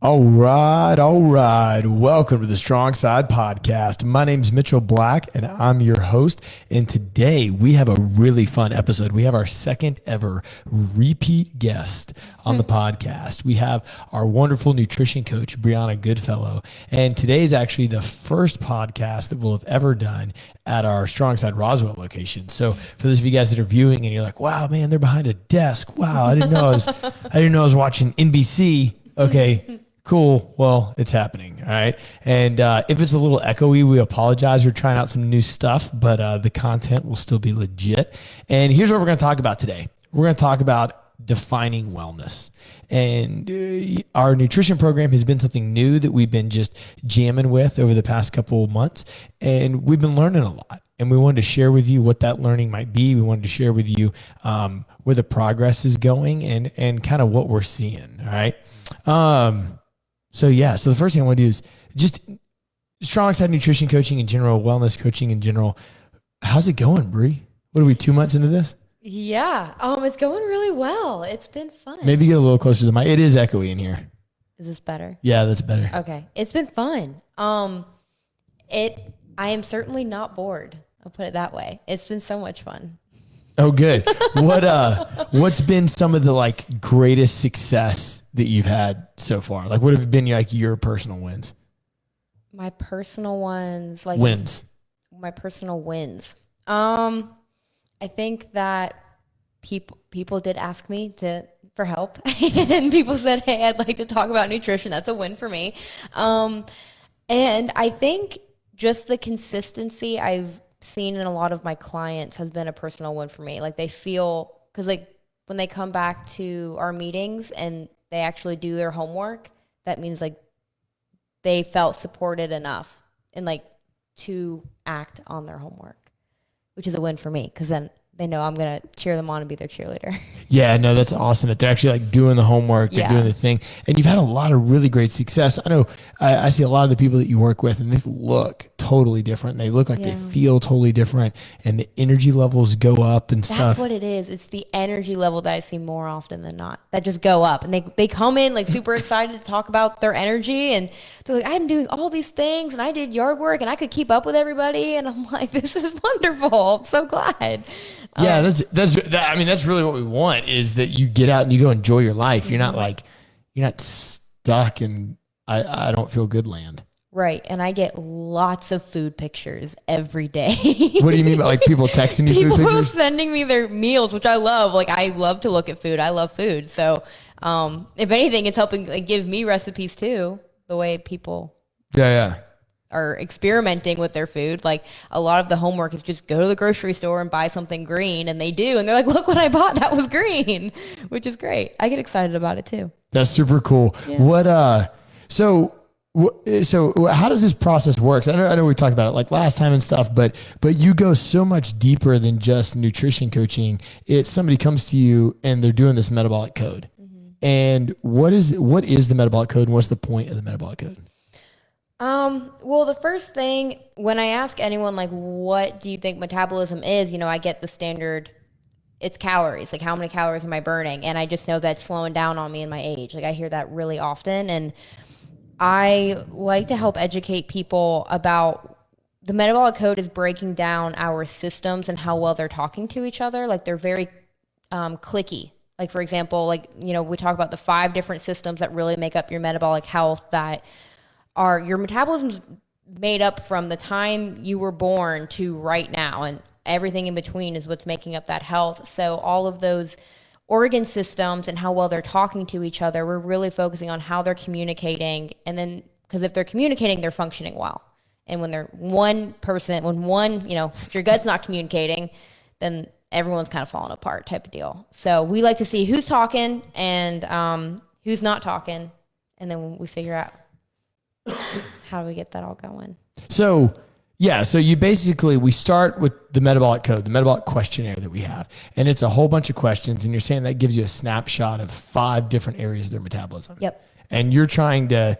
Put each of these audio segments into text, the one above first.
All right, all right. Welcome to the Strong Side Podcast. My name's Mitchell Black, and I'm your host. And today we have a really fun episode. We have our second ever repeat guest on the podcast. We have our wonderful nutrition coach, Brianna Goodfellow. And today is actually the first podcast that we'll have ever done at our StrongSide Roswell location. So for those of you guys that are viewing and you're like, wow, man, they're behind a desk. Wow, I didn't know I was watching NBC. Okay. Cool. Well, it's happening. All right. And if it's a little echoey, we apologize. We're trying out some new stuff, but the content will still be legit. And here's what we're going to talk about today. We're going to talk about defining wellness. And our nutrition program has been something new that we've been just jamming with over the past couple of months. And we've been learning a lot. And we wanted to share with you what that learning might be. We wanted to share with you where the progress is going and kind of what we're seeing. All right. So the first thing I want to do is just strong side nutrition coaching in general, wellness coaching in general. How's it going, Brie? What are we, 2 months into this? Yeah. It's going really well. It's been fun. Maybe get a little closer to the mic. It is echoey in here. Is this better? Yeah, that's better. Okay. It's been fun. I am certainly not bored. I'll put it that way. It's been so much fun. Oh, good. What's been some of the greatest success that you've had so far? Like, what have been your personal wins? My personal ones, wins. My personal wins. I think that people did ask me for help, and people said, "Hey, I'd like to talk about nutrition." That's a win for me. And I think just the consistency I've seen in a lot of my clients has been a personal win for me. Like, they feel, because when they come back to our meetings and they actually do their homework, that means they felt supported enough and to act on their homework, which is a win for me, because then they know I'm going to cheer them on and be their cheerleader. Yeah, no, that's awesome that they're actually doing the homework, they're doing the thing. And you've had a lot of really great success. I know I see a lot of the people that you work with, and they look totally different. They look like they feel totally different, and the energy levels go up and stuff. That's what it is. It's the energy level that I see more often than not that just go up, and they come in super excited to talk about their energy, and they're like, I'm doing all these things, and I did yard work, and I could keep up with everybody, and I'm like, this is wonderful. I'm so glad. Yeah, that's really what we want, is that you get out and you go enjoy your life. You're not stuck in I don't feel good land. Right. And I get lots of food pictures every day. What do you mean by people texting you food pictures? People sending me their meals, which I love. I love to look at food. I love food. So if anything, it's helping give me recipes too, the way people are experimenting with their food. A lot of the homework is just go to the grocery store and buy something green, and they do, and they're like, look what I bought, that was green, which is great. I get excited about it too. That's super cool. Yeah. So how does this process work? I know we talked about it last time and stuff, but you go so much deeper than just nutrition coaching. It's somebody comes to you and they're doing this metabolic code. Mm-hmm. And what is the metabolic code, and what's the point of the metabolic code? Well, the first thing, when I ask anyone, what do you think metabolism is? I get the standard, it's calories. How many calories am I burning? And I just know that's slowing down on me in my age. I hear that really often. And I like to help educate people about the metabolic code is breaking down our systems and how well they're talking to each other. They're very, clicky. For example, we talk about the 5 different systems that really make up your metabolic health, that are your metabolism's made up from the time you were born to right now, and everything in between is what's making up that health. So all of those organ systems and how well they're talking to each other, we're really focusing on how they're communicating. And then, because if they're communicating, they're functioning well. And when if your gut's not communicating, then everyone's kind of falling apart type of deal. So we like to see who's talking and who's not talking, and then we figure out how do we get that all going? So you basically, we start with the metabolic code, the metabolic questionnaire that we have. And it's a whole bunch of questions. And you're saying that gives you a snapshot of 5 different areas of their metabolism. Yep. and you're trying to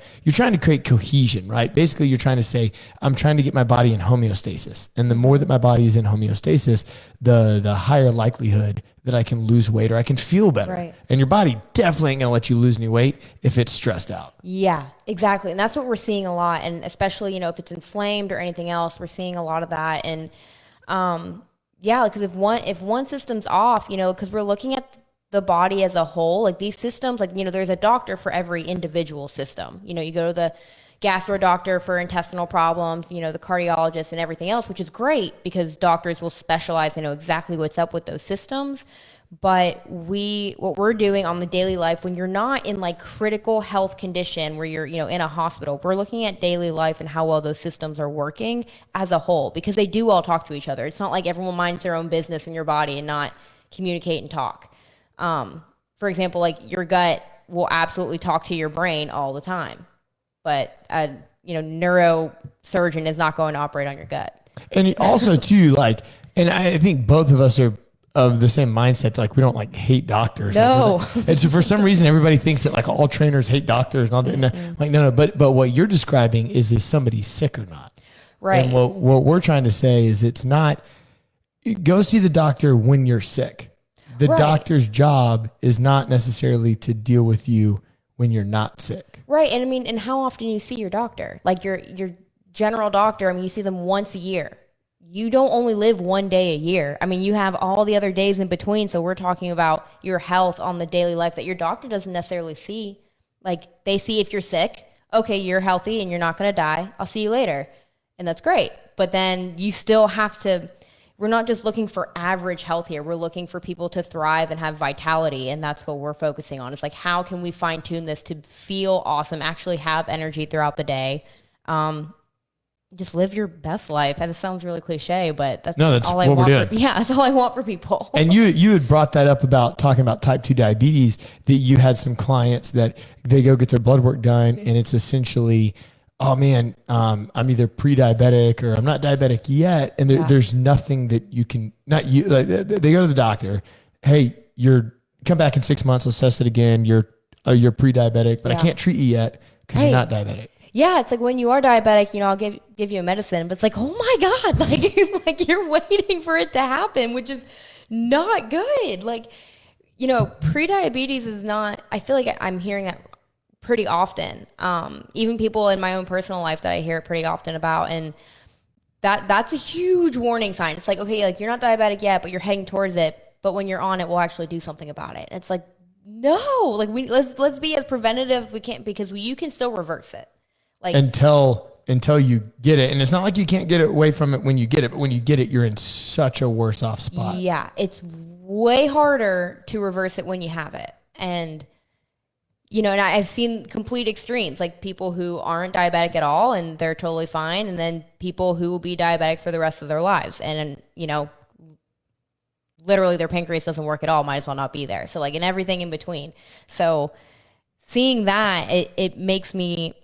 create cohesion, right? Basically, you're trying to say, I'm trying to get my body in homeostasis. And the more that my body is in homeostasis, the higher likelihood that I can lose weight or I can feel better. Right. And your body definitely ain't gonna let you lose any weight if it's stressed out. Yeah, exactly. And that's what we're seeing a lot. And especially, you know, if it's inflamed or anything else, we're seeing a lot of that. And yeah, because if one system's off, you know, because we're looking at the body as a whole, like these systems, like, you know, there's a doctor for every individual system. You know, you go to the gastro doctor for intestinal problems, you know, the cardiologist and everything else, which is great because doctors will specialize and know exactly what's up with those systems. But what we're doing on the daily life, when you're not in like critical health condition where you're, you know, in a hospital, we're looking at daily life and how well those systems are working as a whole, because they do all talk to each other. It's not like everyone minds their own business in your body and not communicate and talk. For example, like your gut will absolutely talk to your brain all the time, but a, you know, neurosurgeon is not going to operate on your gut. And also too, like, and I think both of us are of the same mindset, like we don't like hate doctors. No. And so for some reason, everybody thinks that like all trainers hate doctors and all that. Mm-hmm. Like, no, but what you're describing is somebody sick or not? Right. And what we're trying to say is it's not, go see the doctor when you're sick. The doctor's job is not necessarily to deal with you when you're not sick. Right. And I mean, and how often you see your doctor, like your general doctor, I mean, you see them once a year. You don't only live one day a year. I mean, you have all the other days in between. So we're talking about your health on the daily life that your doctor doesn't necessarily see. Like they see if you're sick, okay, you're healthy and you're not going to die. I'll see you later. And that's great. But then you still have to, we're not just looking for average health here. We're looking for people to thrive and have vitality. And that's what we're focusing on. It's like, how can we fine tune this to feel awesome, actually have energy throughout the day? Just live your best life. And it sounds really cliche, but that's all I want. That's all I want for people. And you had brought that up about talking about type 2 diabetes, that you had some clients that they go get their blood work done and it's essentially, oh man, I'm either pre-diabetic or I'm not diabetic yet. And there's nothing that you can, not you, like, they go to the doctor, hey, come back in 6 months, let's test it again. You're pre-diabetic, but I can't treat you yet because you're not diabetic. Yeah, it's like when you are diabetic, you know, I'll give you a medicine, but it's like, oh my God, like you're waiting for it to happen, which is not good. Like, you know, pre-diabetes is not, I feel like I'm hearing that pretty often. Even people in my own personal life that I hear it pretty often about, and that's a huge warning sign. It's like, okay, like you're not diabetic yet, but you're heading towards it. But when you're on it, we'll actually do something about it. And it's like, no, like let's be as preventative as we can, because you can still reverse it. Like until you get it. And it's not like you can't get away from it when you get it, but when you get it, you're in such a worse off spot. Yeah, it's way harder to reverse it when you have it. And, you know, and I've seen complete extremes, like people who aren't diabetic at all and they're totally fine. And then people who will be diabetic for the rest of their lives. And, you know, literally their pancreas doesn't work at all, might as well not be there. So like, and everything in between. So seeing that, it makes me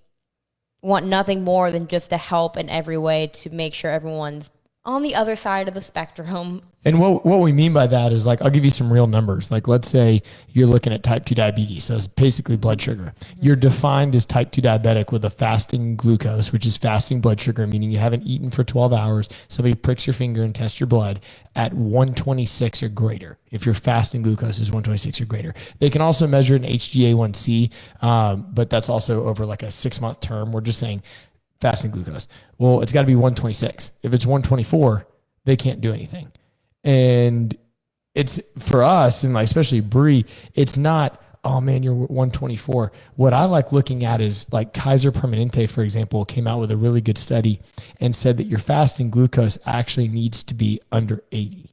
want nothing more than just to help in every way to make sure everyone's on the other side of the spectrum. And what we mean by that is, like, I'll give you some real numbers. Like, let's say you're looking at type 2 diabetes. So it's basically blood sugar. You're defined as type 2 diabetic with a fasting glucose, which is fasting blood sugar, meaning you haven't eaten for 12 hours. Somebody pricks your finger and tests your blood at 126 or greater. If your fasting glucose is 126 or greater. They can also measure an HbA1c, but that's also over like a 6-month term. We're just saying fasting glucose. Well, it's got to be 126. If it's 124, they can't do anything. And it's for us, and like especially Bree, it's not, oh man, you're 124. What I like looking at is like Kaiser Permanente, for example, came out with a really good study and said that your fasting glucose actually needs to be under 80.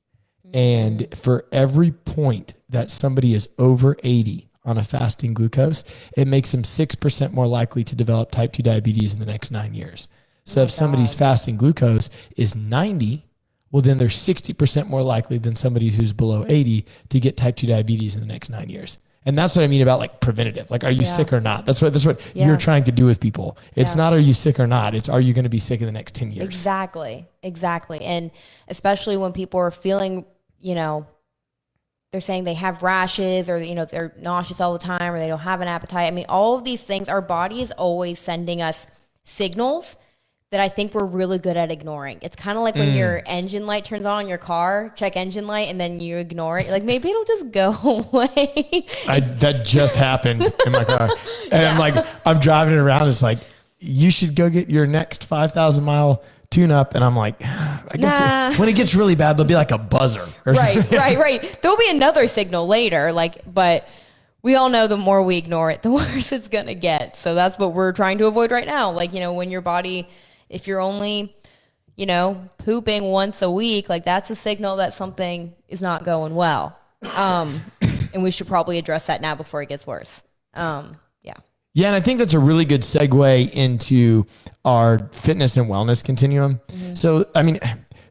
And for every point that somebody is over 80 on a fasting glucose, it makes them 6% more likely to develop type 2 diabetes in the next 9 years. So if somebody's fasting glucose is 90, well, then they're 60% more likely than somebody who's below 80 to get type 2 diabetes in the next 9 years. And that's what I mean about like preventative. Like, are you sick or not? That's what you're trying to do with people. It's not, are you sick or not? It's, are you going to be sick in the next 10 years? Exactly. And especially when people are feeling, you know, they're saying they have rashes, or, they're nauseous all the time, or they don't have an appetite. I mean, all of these things, our body is always sending us signals that I think we're really good at ignoring. It's kind of like when your engine light turns on in your car, check engine light, and then you ignore it. Like, maybe it'll just go away. That just happened in my car. And I'm driving it around. It's like, you should go get your next 5,000 mile tune up. And I'm like, I guess when it gets really bad, there'll be like a buzzer. Or something. Right. There'll be another signal later. But we all know the more we ignore it, the worse it's going to get. So that's what we're trying to avoid right now. When your body, if you're only, pooping once a week, that's a signal that something is not going well. And we should probably address that now before it gets worse. Yeah, and I think that's a really good segue into our fitness and wellness continuum. Mm-hmm. So,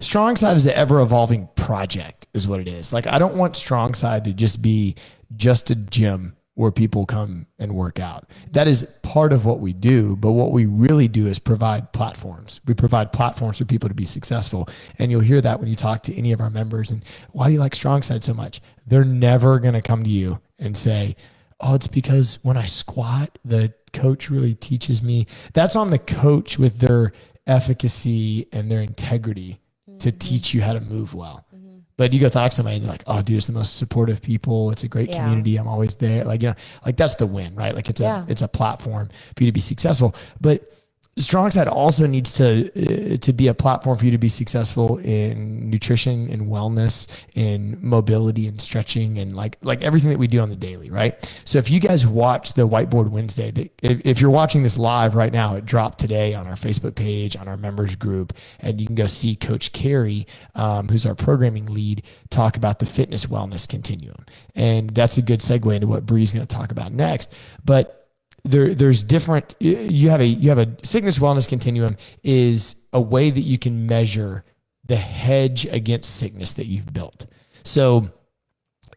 StrongSide is an ever-evolving project is what it is. I don't want StrongSide to just be just a gym where people come and work out. That is part of what we do, but what we really do is provide platforms. We provide platforms for people to be successful. And you'll hear that when you talk to any of our members. And why do you like StrongSide so much? They're never going to come to you and say, oh, it's because when I squat, the coach really teaches me. That's on the coach with their efficacy and their integrity to teach you how to move well. But you go talk to somebody and they're like, oh, dude, it's the most supportive people. It's a great community. I'm always there. That's the win, right? It's a platform for you to be successful. But StrongSide also needs to be a platform for you to be successful in nutrition and wellness, in mobility and stretching, and like everything that we do on the daily, right? So if you guys watch the Whiteboard Wednesday, if you're watching this live right now, it dropped today on our Facebook page, on our members group, and you can go see Coach Carey, who's our programming lead, talk about the fitness wellness continuum. And that's a good segue into what Bree's going to talk about next. But there's different, you have a sickness wellness continuum is a way that you can measure the hedge against sickness that you've built. So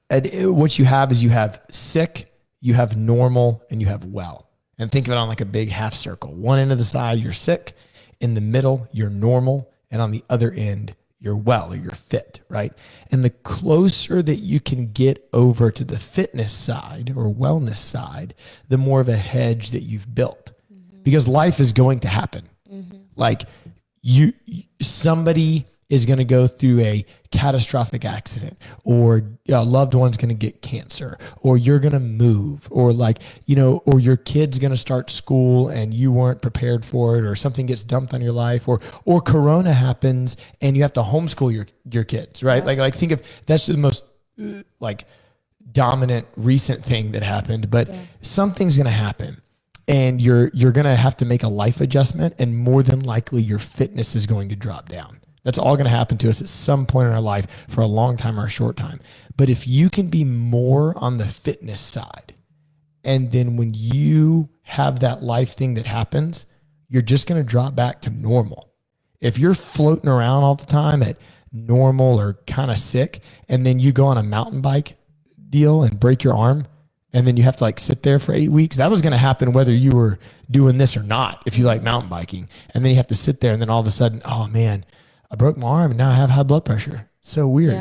what you have is you have sick, you have normal, and you have well. And think of it on like a big half circle. One end of the side, you're sick. In the middle, you're normal. And on the other end, you're well, or you're fit, right? And the closer that you can get over to the fitness side or wellness side, the more of a hedge that you've built. Because life is going to happen. Somebody is going to go through a catastrophic accident, or a loved one's going to get cancer, or you're going to move, or or your kid's going to start school and you weren't prepared for it, or something gets dumped on your life, or Corona happens and you have to homeschool your kids, right? Yeah. Think of, that's the most dominant recent thing that happened, but something's going to happen. And you're going to have to make a life adjustment, and more than likely your fitness is going to drop down. That's all going to happen to us at some point in our life for a long time or a short time. But if you can be more on the fitness side, and then when you have that life thing that happens, you're just going to drop back to normal. If you're floating around all the time at normal or kind of sick, and then you go on a mountain bike deal and break your arm, and then you have to sit there for 8 weeks, that was going to happen whether you were doing this or not, if you like mountain biking. And then you have to sit there, and then all of a sudden, oh man, I broke my arm and now I have high blood pressure. So weird.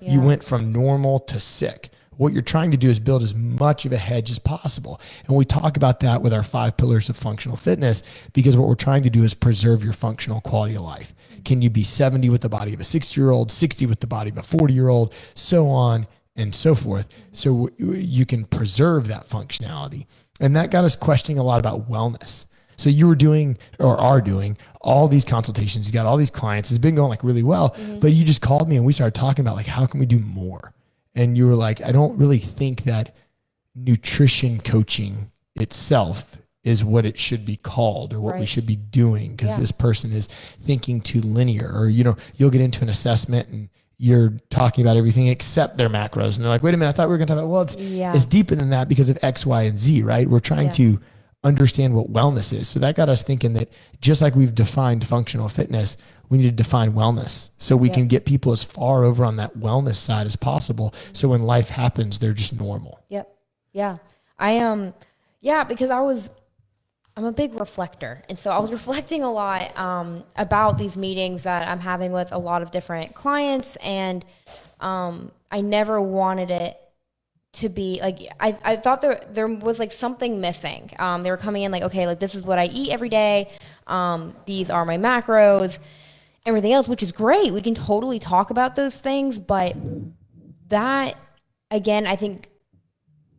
You went from normal to sick. What you're trying to do is build as much of a hedge as possible. And we talk about that with our 5 pillars of functional fitness, because what we're trying to do is preserve your functional quality of life. Can you be 70 with the body of a 60-year-old, 60 with the body of a 40-year-old, so on and so forth, so you can preserve that functionality. And that got us questioning a lot about wellness. So you were doing, or are doing, all these consultations. You got all these clients. It's been going really well, but you just called me and we started talking about how can we do more? And you were like, I don't really think that nutrition coaching itself is what it should be called, or what we should be doing, because this person is thinking too linear. Or, you'll get into an assessment and you're talking about everything except their macros. And they're like, wait a minute, I thought we were going to talk about, it's deeper than that because of X, Y, and Z, right? We're trying to understand what wellness is. So that got us thinking that just like we've defined functional fitness, we need to define wellness so we can get people as far over on that wellness side as possible. So when life happens, they're just normal. Yep. Yeah. Because I'm a big reflector. And so I was reflecting a lot about these meetings that I'm having with a lot of different clients. And I never wanted it to be like, I thought there was like something missing. They were coming in like, okay, like this is what I eat every day. These are my macros, everything else, which is great. We can totally talk about those things, but that, again, I think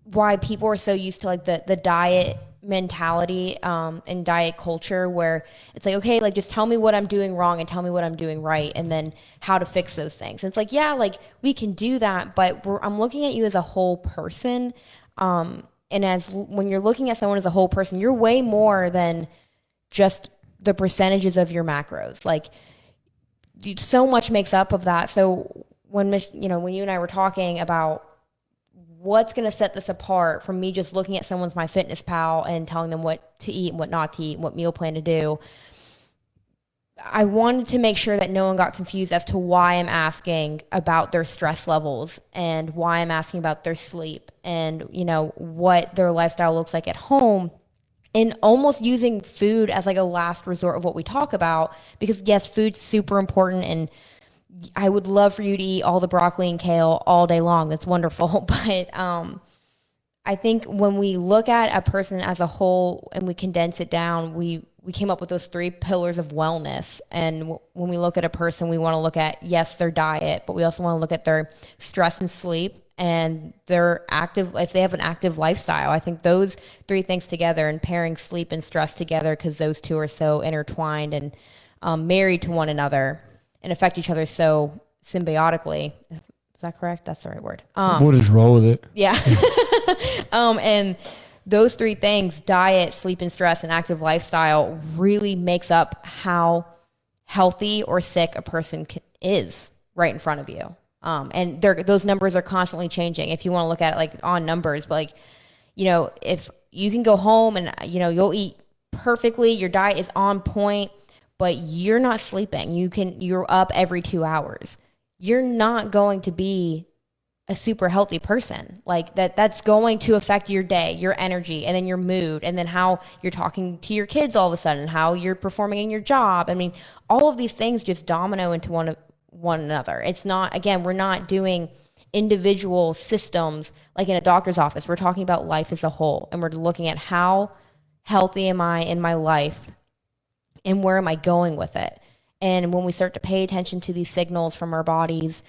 why people are so used to like the diet mentality and diet culture, where it's like, okay, like just tell me what I'm doing wrong and tell me what I'm doing right, and then how to fix those things. And it's like, yeah, like we can do that, but I'm looking at you as a whole person. And when you're looking at someone as a whole person, you're way more than just the percentages of your macros. Like, so much makes up of that. So when you and I were talking about what's going to set this apart from me just looking at someone's MyFitnessPal and telling them what to eat and what not to eat, what meal plan to do, I wanted to make sure that no one got confused as to why I'm asking about their stress levels and why I'm asking about their sleep and, what their lifestyle looks like at home, and almost using food as like a last resort of what we talk about, because yes, food's super important, and I would love for you to eat all the broccoli and kale all day long. That's wonderful. But I think when we look at a person as a whole and we condense it down, we came up with those 3 pillars of wellness. And when we look at a person, we want to look at, yes, their diet, but we also want to look at their stress and sleep and their active, if they have an active lifestyle. I think those 3 things together, and pairing sleep and stress together, because those 2 are so intertwined and married to one another and affect each other so symbiotically. Is that correct? That's the right word. We'll just roll with it. Yeah. And those 3 things, diet, sleep and stress, and active lifestyle, really makes up how healthy or sick a person is right in front of you. And those numbers are constantly changing. If you want to look at it like on numbers, but like, if you can go home and, you'll eat perfectly, your diet is on point, but you're not sleeping, you're up every 2 hours, you're not going to be a super healthy person. Like that's going to affect your day, your energy, and then your mood, and then how you're talking to your kids all of a sudden, how you're performing in your job. I mean, all of these things just domino into one another. It's not, again, we're not doing individual systems like in a doctor's office. We're talking about life as a whole, and we're looking at how healthy am I in my life and where am I going with it. And when we start to pay attention to these signals from our bodies,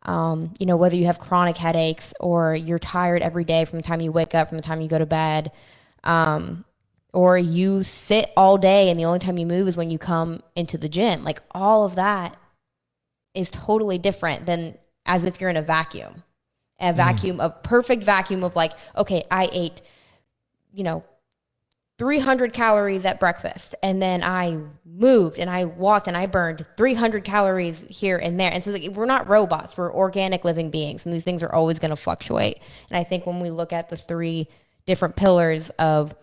whether you have chronic headaches or you're tired every day from the time you wake up, from the time you go to bed, or you sit all day and the only time you move is when you come into the gym, like all of that is totally different than as if you're in a vacuum, a perfect vacuum of like, okay, I ate, 300 calories at breakfast, and then I moved and I walked and I burned 300 calories here and there. And so like, we're not robots, we're organic living beings, and these things are always going to fluctuate. And I think when we look at the 3 different pillars of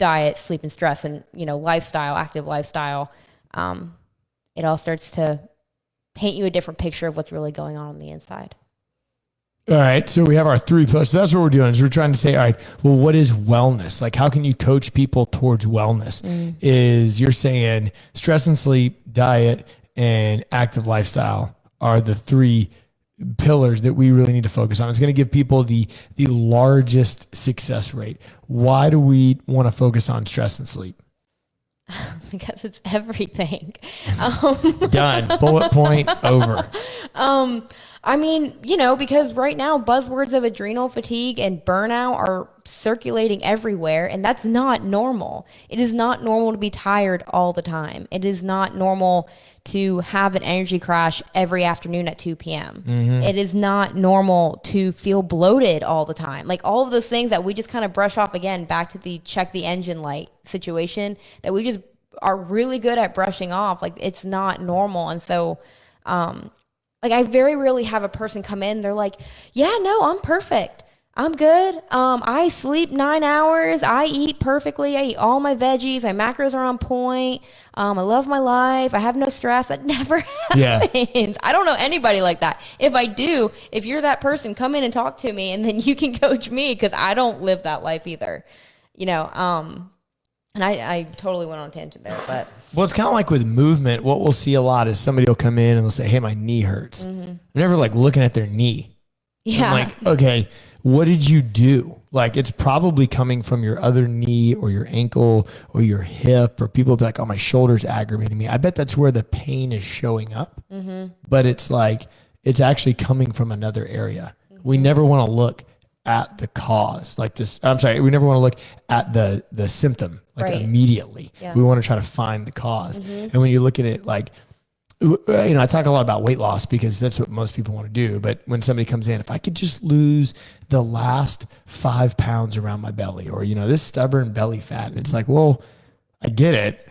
diet, sleep and stress, and, lifestyle, active lifestyle, it all starts to paint you a different picture of what's really going on the inside. All right. So we have our 3 pillars. So that's what we're doing, is we're trying to say, all right, well, what is wellness? Like, how can you coach people towards wellness? Is you're saying stress and sleep, diet, and active lifestyle are the 3 pillars that we really need to focus on. It's going to give people the largest success rate. Why do we want to focus on stress and sleep? Because it's everything. Done. Bullet point over. I mean, because right now buzzwords of adrenal fatigue and burnout are circulating everywhere, and that's not normal. It is not normal to be tired all the time. It is not normal to have an energy crash every afternoon at 2 p.m. It is not normal to feel bloated all the time. Like all of those things that we just kind of brush off, again, back to the check the engine light situation that we just are really good at brushing off. Like it's not normal. And so, like I very rarely have a person come in, they're like, yeah, no, I'm perfect. I'm good. I sleep 9 hours. I eat perfectly. I eat all my veggies. My macros are on point. I love my life. I have no stress. That never happens. Yeah. I don't know anybody like that. If I do, if you're that person, come in and talk to me, and then you can coach me, because I don't live that life either. And I totally went on a tangent there, but. Well, it's kind of like with movement. What we'll see a lot is somebody will come in and they'll say, hey, my knee hurts. They're never like looking at their knee. Yeah. I'm like, okay, what did you do? Like, it's probably coming from your other knee or your ankle or your hip, or people be like, oh, my shoulder's aggravating me. I bet that's where the pain is showing up. But it's like, it's actually coming from another area. We never want to look at the cause like this. I'm sorry. We never want to look at the symptom like immediately. Yeah. We want to try to find the cause. And when you look at it, like, I talk a lot about weight loss because that's what most people want to do. But when somebody comes in, if I could just lose the last 5 pounds around my belly, or, this stubborn belly fat, and it's like, well, I get it,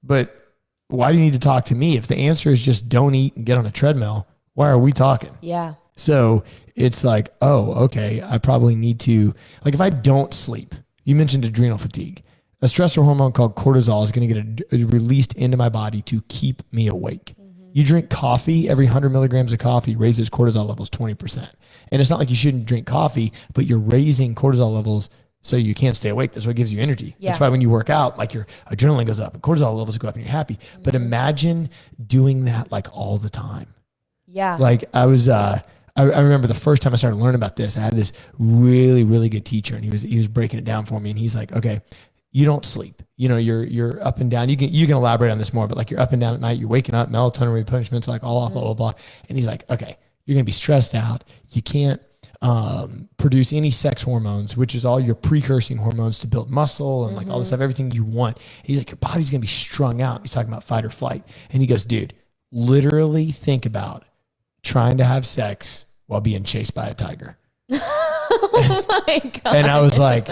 but why do you need to talk to me? If the answer is just don't eat and get on a treadmill, why are we talking? Yeah. So it's like, oh, okay, I probably need to, like, if I don't sleep, you mentioned adrenal fatigue, a stressor hormone called cortisol is going to get released into my body to keep me awake. You drink coffee, every 100 milligrams of coffee raises cortisol levels 20%. And it's not like you shouldn't drink coffee, but you're raising cortisol levels so you can't stay awake. That's what gives you energy. Yeah. That's why when you work out, like, your adrenaline goes up and cortisol levels go up and you're happy. But imagine doing that like all the time. Yeah. Like, I remember the first time I started learning about this, I had this really, really good teacher, and he was breaking it down for me. And he's like, okay, you don't sleep. You're up and down. You can elaborate on this more, but like, you're up and down at night, you're waking up, melatonin replenishment's like all off, blah, blah, blah. And he's like, okay, you're going to be stressed out. You can't produce any sex hormones, which is all your precursing hormones to build muscle and like all this stuff, everything you want. And he's like, your body's going to be strung out. He's talking about fight or flight. And he goes, dude, literally think about trying to have sex while being chased by a tiger. Oh my God. And I was like,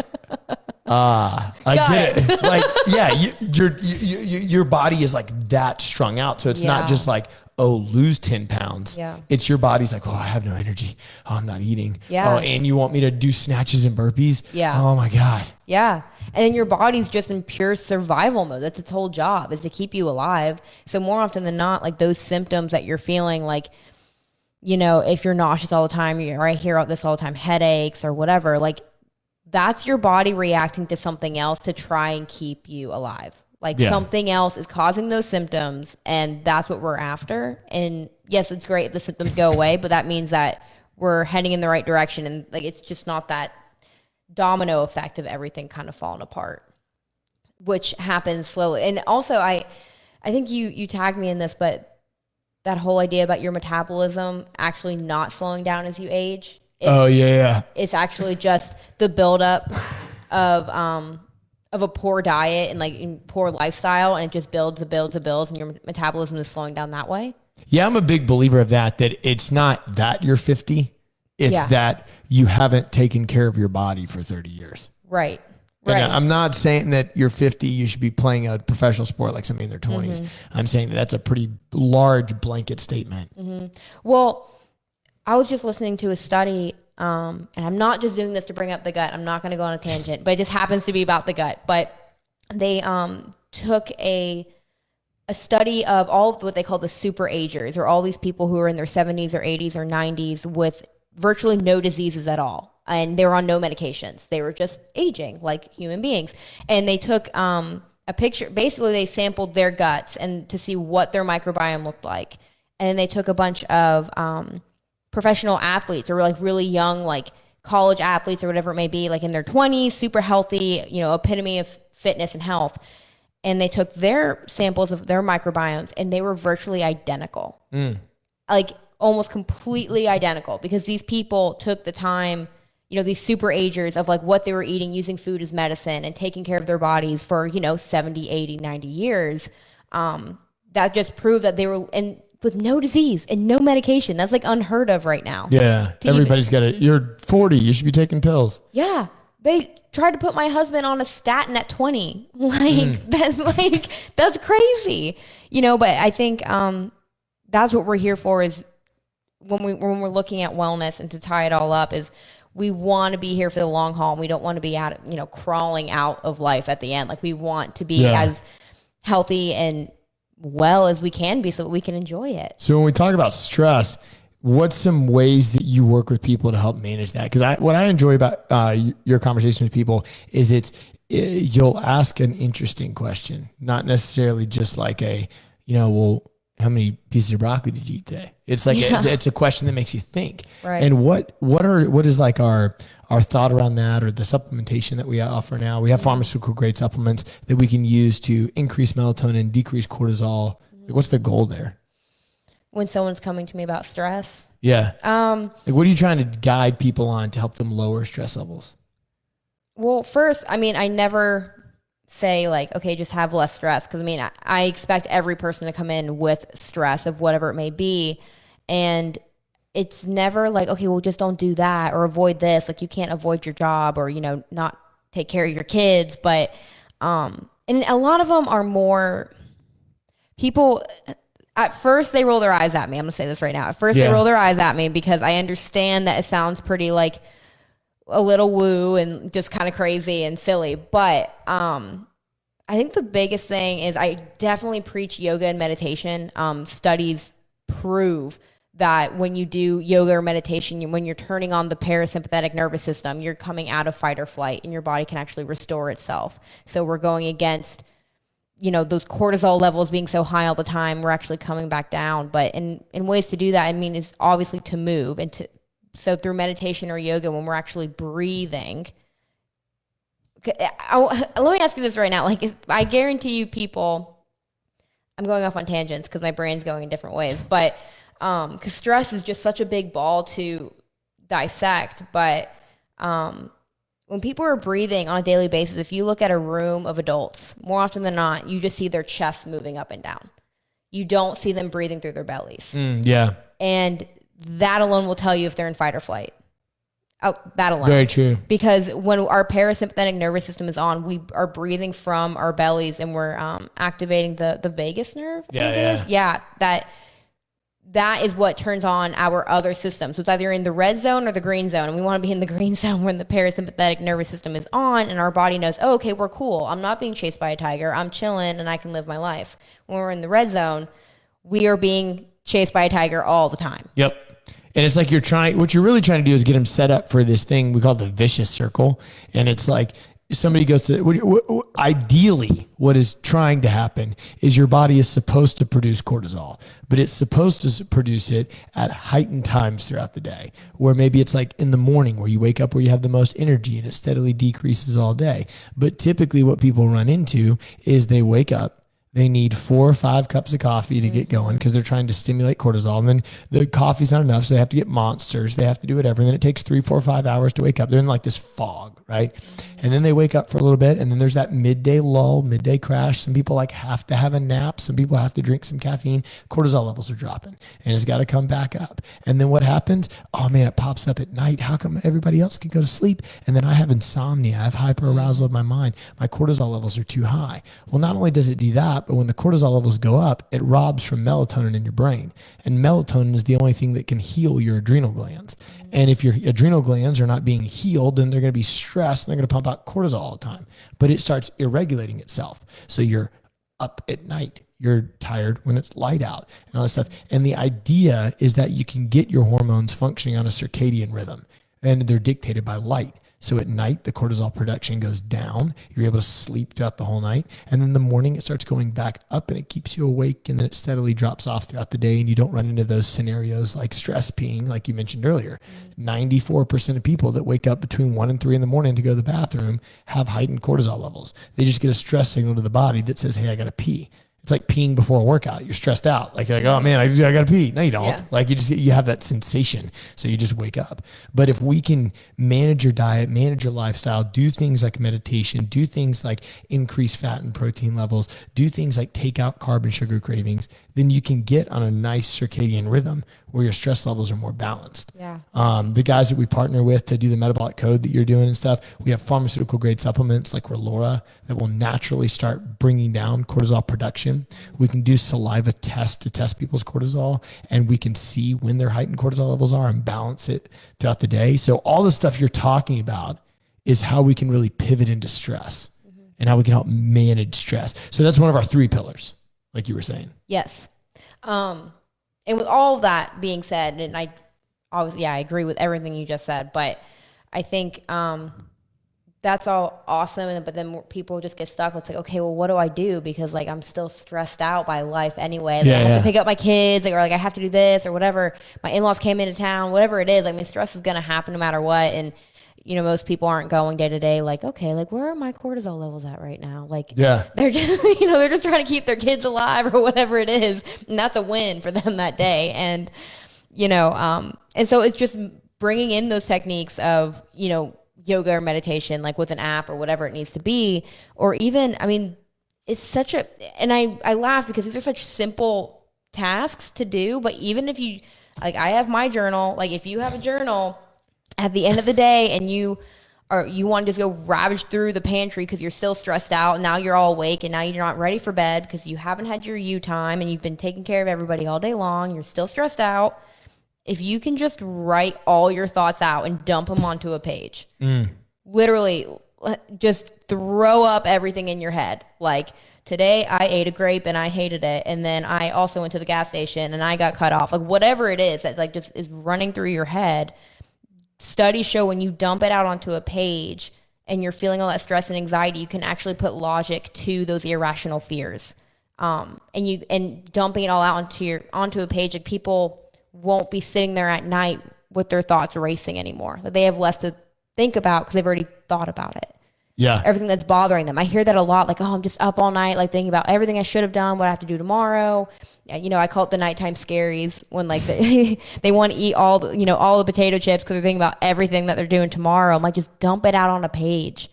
I get it. Like, yeah, your body is like that strung out. So it's not just like, oh, lose 10 pounds. Yeah. It's your body's like, oh, I have no energy. Oh, I'm not eating. Yeah. Oh, and you want me to do snatches and burpees? Yeah. Oh my God. Yeah. And then your body's just in pure survival mode. That's its whole job, is to keep you alive. So more often than not, like, those symptoms that you're feeling, like, if you're nauseous all the time, I hear about this all the time, headaches or whatever, like, that's your body reacting to something else to try and keep you alive. Like, something else is causing those symptoms, and that's what we're after. And yes, it's great if the symptoms go away, but that means that we're heading in the right direction. And like, it's just not that domino effect of everything kind of falling apart, which happens slowly. And also, I think you tagged me in this, but that whole idea about your metabolism actually not slowing down as you age. It's actually just the buildup of a poor diet and like poor lifestyle, and it just builds and your metabolism is slowing down that way. Yeah, I'm a big believer of that it's not that you're 50, it's that you haven't taken care of your body for 30 years. Right. And I'm not saying that you're 50, you should be playing a professional sport like somebody in their 20s. I'm saying that's a pretty large blanket statement. Well, I was just listening to a study, and I'm not just doing this to bring up the gut. I'm not going to go on a tangent, but it just happens to be about the gut. But they took a study of all of what they call the super agers, or all these people who are in their 70s or 80s or 90s with virtually no diseases at all. And they were on no medications. They were just aging like human beings. And they took a picture. Basically, they sampled their guts and to see what their microbiome looked like. And then they took a bunch of professional athletes, or like really young, like college athletes or whatever it may be, like in their 20s, super healthy, epitome of fitness and health. And they took their samples of their microbiomes, and they were virtually identical. Like almost completely identical, because these people took the time, these super agers, of like what they were eating, using food as medicine and taking care of their bodies for, 70, 80, 90 years. That just proved that they were with no disease and no medication. That's like unheard of right now. Yeah. Everybody's got it. You're 40. You should be taking pills. Yeah. They tried to put my husband on a statin at 20. That's crazy. But I think that's what we're here for, is when we're looking at wellness, and to tie it all up, is we want to be here for the long haul. And we don't want to be crawling out of life at the end. Like, we want to be as healthy and well as we can be, so that we can enjoy it. So when we talk about stress, what's some ways that you work with people to help manage that? Because what I enjoy about your conversation with people is you'll ask an interesting question, not necessarily just like well, how many pieces of broccoli did you eat today? It's like, it's a question that makes you think. Right. And what is like our thought around that, or the supplementation that we offer now? We have pharmaceutical grade supplements that we can use to increase melatonin, decrease cortisol. Like, what's the goal there? When someone's coming to me about stress. Yeah. Like, what are you trying to guide people on to help them lower stress levels? Well, first, I mean, I never say like, okay, just have less stress. Cause I mean, I expect every person to come in with stress of whatever it may be. And it's never like, okay, well, just don't do that or avoid this. Like, you can't avoid your job or, not take care of your kids. But, and a lot of them are more people. At first they roll their eyes at me. I'm gonna say this right now. At first they roll their eyes at me because I understand that it sounds pretty like a little woo and just kind of crazy and silly. But I think the biggest thing is I definitely preach yoga and meditation. Studies prove that when you do yoga or meditation, when you're turning on the parasympathetic nervous system, you're coming out of fight or flight and your body can actually restore itself. So we're going against, those cortisol levels being so high all the time. We're actually coming back down. But in ways to do that, I mean, is obviously to move and so through meditation or yoga, when we're actually breathing, let me ask you this right now. Like, I guarantee you people, I'm going off on tangents because my brain's going in different ways, but because stress is just such a big ball to dissect. But when people are breathing on a daily basis, if you look at a room of adults, more often than not, you just see their chests moving up and down. You don't see them breathing through their bellies. Yeah. And that alone will tell you if they're in fight or flight. Oh, that alone. Very true. Because when our parasympathetic nervous system is on, we are breathing from our bellies and we're activating the vagus nerve. I think it is. Yeah, that is what turns on our other systems. So it's either in the red zone or the green zone. And we want to be in the green zone when the parasympathetic nervous system is on and our body knows, oh, okay, we're cool. I'm not being chased by a tiger. I'm chilling and I can live my life. When we're in the red zone, we are being chased by a tiger all the time. Yep. And it's like what you're really trying to do is get them set up for this thing we call the vicious circle. And it's like somebody goes to, ideally what is trying to happen is your body is supposed to produce cortisol, but it's supposed to produce it at heightened times throughout the day, where maybe it's like in the morning where you wake up where you have the most energy and it steadily decreases all day. But typically what people run into is they wake up, they need 4 or 5 cups of coffee to get going because they're trying to stimulate cortisol. And then the coffee's not enough, so they have to get Monsters. They have to do whatever. And then it takes 3, 4, 5 hours to wake up. They're in like this fog, right? And then they wake up for a little bit, and then there's that midday lull, midday crash. Some people have to have a nap. Some people have to drink some caffeine. Cortisol levels are dropping, and it's got to come back up. And then what happens? Oh, man, it pops up at night. How come everybody else can go to sleep? And then I have insomnia. I have hyperarousal of my mind. My cortisol levels are too high. Well, not only does it do that, but when the cortisol levels go up, it robs from melatonin in your brain. And melatonin is the only thing that can heal your adrenal glands. And if your adrenal glands are not being healed, then they're going to be stressed and they're going to pump out cortisol all the time. But it starts irregulating itself. So you're up at night. You're tired when it's light out and all that stuff. And the idea is that you can get your hormones functioning on a circadian rhythm, and they're dictated by light. So at night, the cortisol production goes down. You're able to sleep throughout the whole night. And then in the morning, it starts going back up and it keeps you awake. And then it steadily drops off throughout the day. And you don't run into those scenarios like stress peeing, like you mentioned earlier. 94% of people that wake up between 1 and 3 in the morning to go to the bathroom have heightened cortisol levels. They just get a stress signal to the body that says, hey, I got to pee. It's like peeing before a workout. You're stressed out. Like, oh man, I got to pee. No, you don't. Yeah. Like you have that sensation. So you just wake up. But if we can manage your diet, manage your lifestyle, do things like meditation, do things like increase fat and protein levels, do things like take out carb and sugar cravings, then you can get on a nice circadian rhythm where your stress levels are more balanced. Yeah. The guys that we partner with to do the metabolic code that you're doing and stuff, we have pharmaceutical grade supplements like Relora that will naturally start bringing down cortisol production. We can do saliva tests to test people's cortisol, and we can see when their heightened cortisol levels are and balance it throughout the day. So all the stuff you're talking about is how we can really pivot into stress and how we can help manage stress. So that's one of our 3 pillars, like you were saying. Yes. And with all of that being said, and I agree with everything you just said, but I think that's all awesome. But then people just get stuck. It's like, okay, well, what do I do? Because like, I'm still stressed out by life anyway. Like, I have to pick up my kids, like, or like I have to do this or whatever. My in-laws came into town, whatever it is. I mean, stress is going to happen no matter what. And, you know, most people aren't going day to day like, okay, like where are my cortisol levels at right now? Like, they're just, you know, they're just trying to keep their kids alive or whatever it is. And that's a win for them that day. And, you know, and so it's just bringing in those techniques of, you know, yoga or meditation, like with an app or whatever it needs to be, or even, I mean, it's such a, and I laugh because these are such simple tasks to do, but even if you, like I have my journal, like if you have a journal at the end of the day and you want to just go ravage through the pantry because you're still stressed out and now you're all awake and now you're not ready for bed because you haven't had your you time and you've been taking care of everybody all day long, you're still stressed out. If you can just write all your thoughts out and dump them onto a page, literally just throw up everything in your head. Like, today I ate a grape and I hated it. And then I also went to the gas station and I got cut off. Like, whatever it is that like just is running through your head. Studies show when you dump it out onto a page and you're feeling all that stress and anxiety, you can actually put logic to those irrational fears. And dumping it all out onto a page, like people won't be sitting there at night with their thoughts racing anymore. That they have less to think about because they've already thought about it. Yeah. Everything that's bothering them. I hear that a lot. Like, oh, I'm just up all night, like thinking about everything I should have done, what I have to do tomorrow. You know, I call it the nighttime scaries when like they want to eat all the potato chips because they're thinking about everything that they're doing tomorrow. I'm like, just dump it out on a page.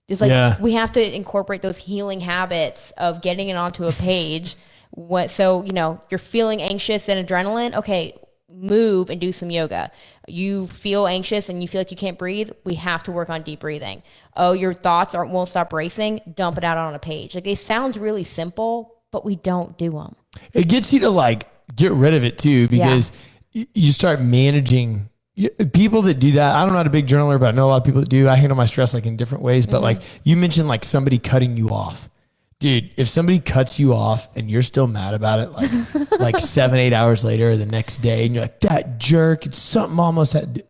Just like we have to incorporate those healing habits of getting it onto a page. So, you know, you're feeling anxious and adrenaline. Okay, move and do some yoga. You feel anxious and you feel like you can't breathe. We have to work on deep breathing. Oh, your thoughts won't stop racing. Dump it out on a page. Like, they sound really simple, but we don't do them. It gets you to like get rid of it too, because you start managing people that do that. I'm not a big journaler, but I know a lot of people that do. I handle my stress like in different ways, but like you mentioned, like somebody cutting you off. Dude, if somebody cuts you off and you're still mad about it, like 7-8 hours later or the next day, and you're like, that jerk, it's something almost had.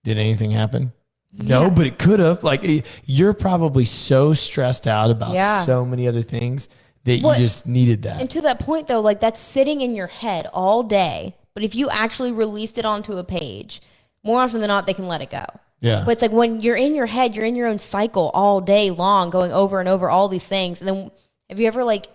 Did anything happen? No, but it could have. Like, you're probably so stressed out about so many other things that you just needed that. And to that point, though, like that's sitting in your head all day. But if you actually released it onto a page, more often than not, they can let it go. Yeah. But it's like when you're in your head, you're in your own cycle all day long, going over and over all these things. And then have you ever like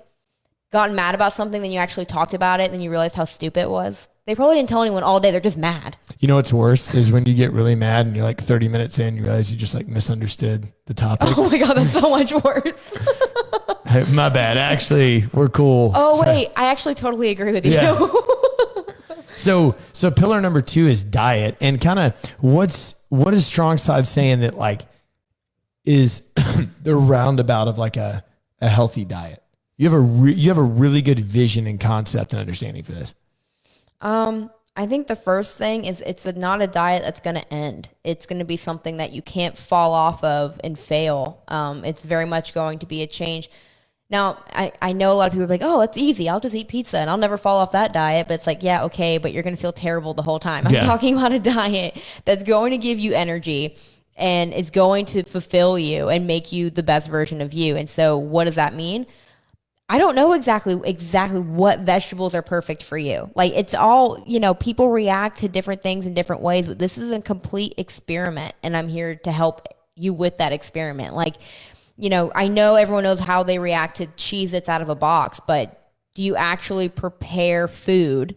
gotten mad about something, then you actually talked about it, and then you realized how stupid it was? They probably didn't tell anyone all day. They're just mad. You know what's worse is when you get really mad and you're like 30 minutes in, you realize you just like misunderstood the topic. Oh my God, that's so much worse. Hey, my bad. Actually, we're cool. Oh, wait. I actually totally agree with you. Yeah. So pillar number 2 is diet. And kind of what is Strong Side saying that like is the roundabout of like a healthy diet? You have a really good vision and concept and understanding for this. I think the first thing is it's not a diet that's going to end. It's going to be something that you can't fall off of and fail. It's very much going to be a change. Now, I know a lot of people are like, oh, it's easy. I'll just eat pizza and I'll never fall off that diet. But it's like, yeah, okay, but you're going to feel terrible the whole time. I'm talking about a diet that's going to give you energy and is going to fulfill you and make you the best version of you. And so what does that mean? I don't know exactly what vegetables are perfect for you. Like, it's all, people react to different things in different ways, but this is a complete experiment, and I'm here to help you with that experiment. Like, I know everyone knows how they react to Cheez-Its out of a box, but do you actually prepare food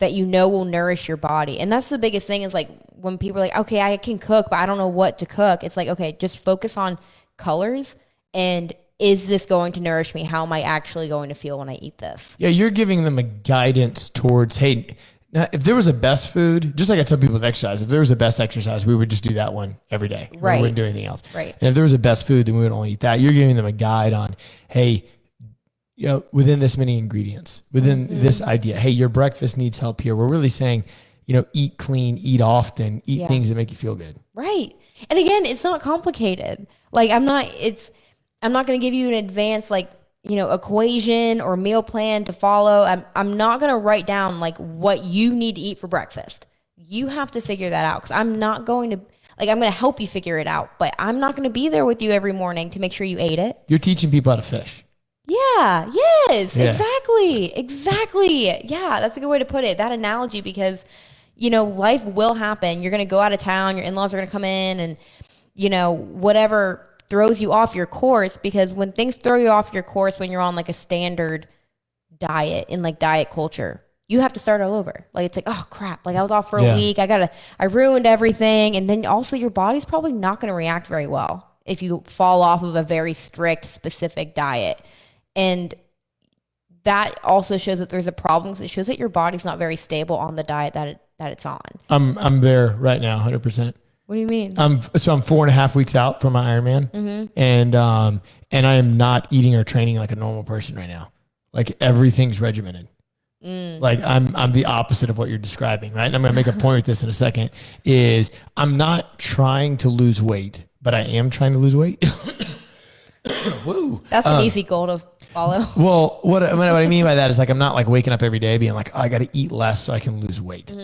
that will nourish your body? And that's the biggest thing is like when people are like, okay, I can cook, but I don't know what to cook. It's like, okay, just focus on colors and is this going to nourish me? How am I actually going to feel when I eat this? Yeah, you're giving them a guidance towards, hey, now if there was a best food, just like I tell people with exercise, if there was a best exercise, we would just do that one every day. Right. We wouldn't do anything else. Right. And if there was a best food, then we would only eat that. You're giving them a guide on, hey, within this many ingredients, within this idea, hey, your breakfast needs help here. We're really saying, eat clean, eat often, eat things that make you feel good. Right. And again, it's not complicated. Like I'm not going to give you an advanced equation or meal plan to follow. I'm not going to write down like what you need to eat for breakfast. You have to figure that out because I'm not going to Like, I'm going to help you figure it out, but I'm not going to be there with you every morning to make sure you ate it. You're teaching people how to fish. Yeah. Yes, exactly. Yeah. That's a good way to put it. That analogy, because, life will happen. You're going to go out of town. Your in-laws are going to come in and, whatever throws you off your course, because when things throw you off your course, when you're on like a standard diet in like diet culture, you have to start all over. Like, it's like, oh crap, like I was off for a week. I ruined everything. And then also your body's probably not going to react very well if you fall off of a very strict, specific diet. And that also shows that there's a problem, because it shows that your body's not very stable on the diet that it's on. I'm there right now, 100%. What do you mean? I'm 4.5 weeks out from my Ironman, and I am not eating or training like a normal person right now. Like, everything's regimented. Like, I'm the opposite of what you're describing, right? And I'm going to make a point with this in a second, is I'm not trying to lose weight, but I am trying to lose weight. Woo. That's an easy goal to follow. Well, what I mean by that is, like, I'm not like waking up every day being like, oh, I got to eat less so I can lose weight.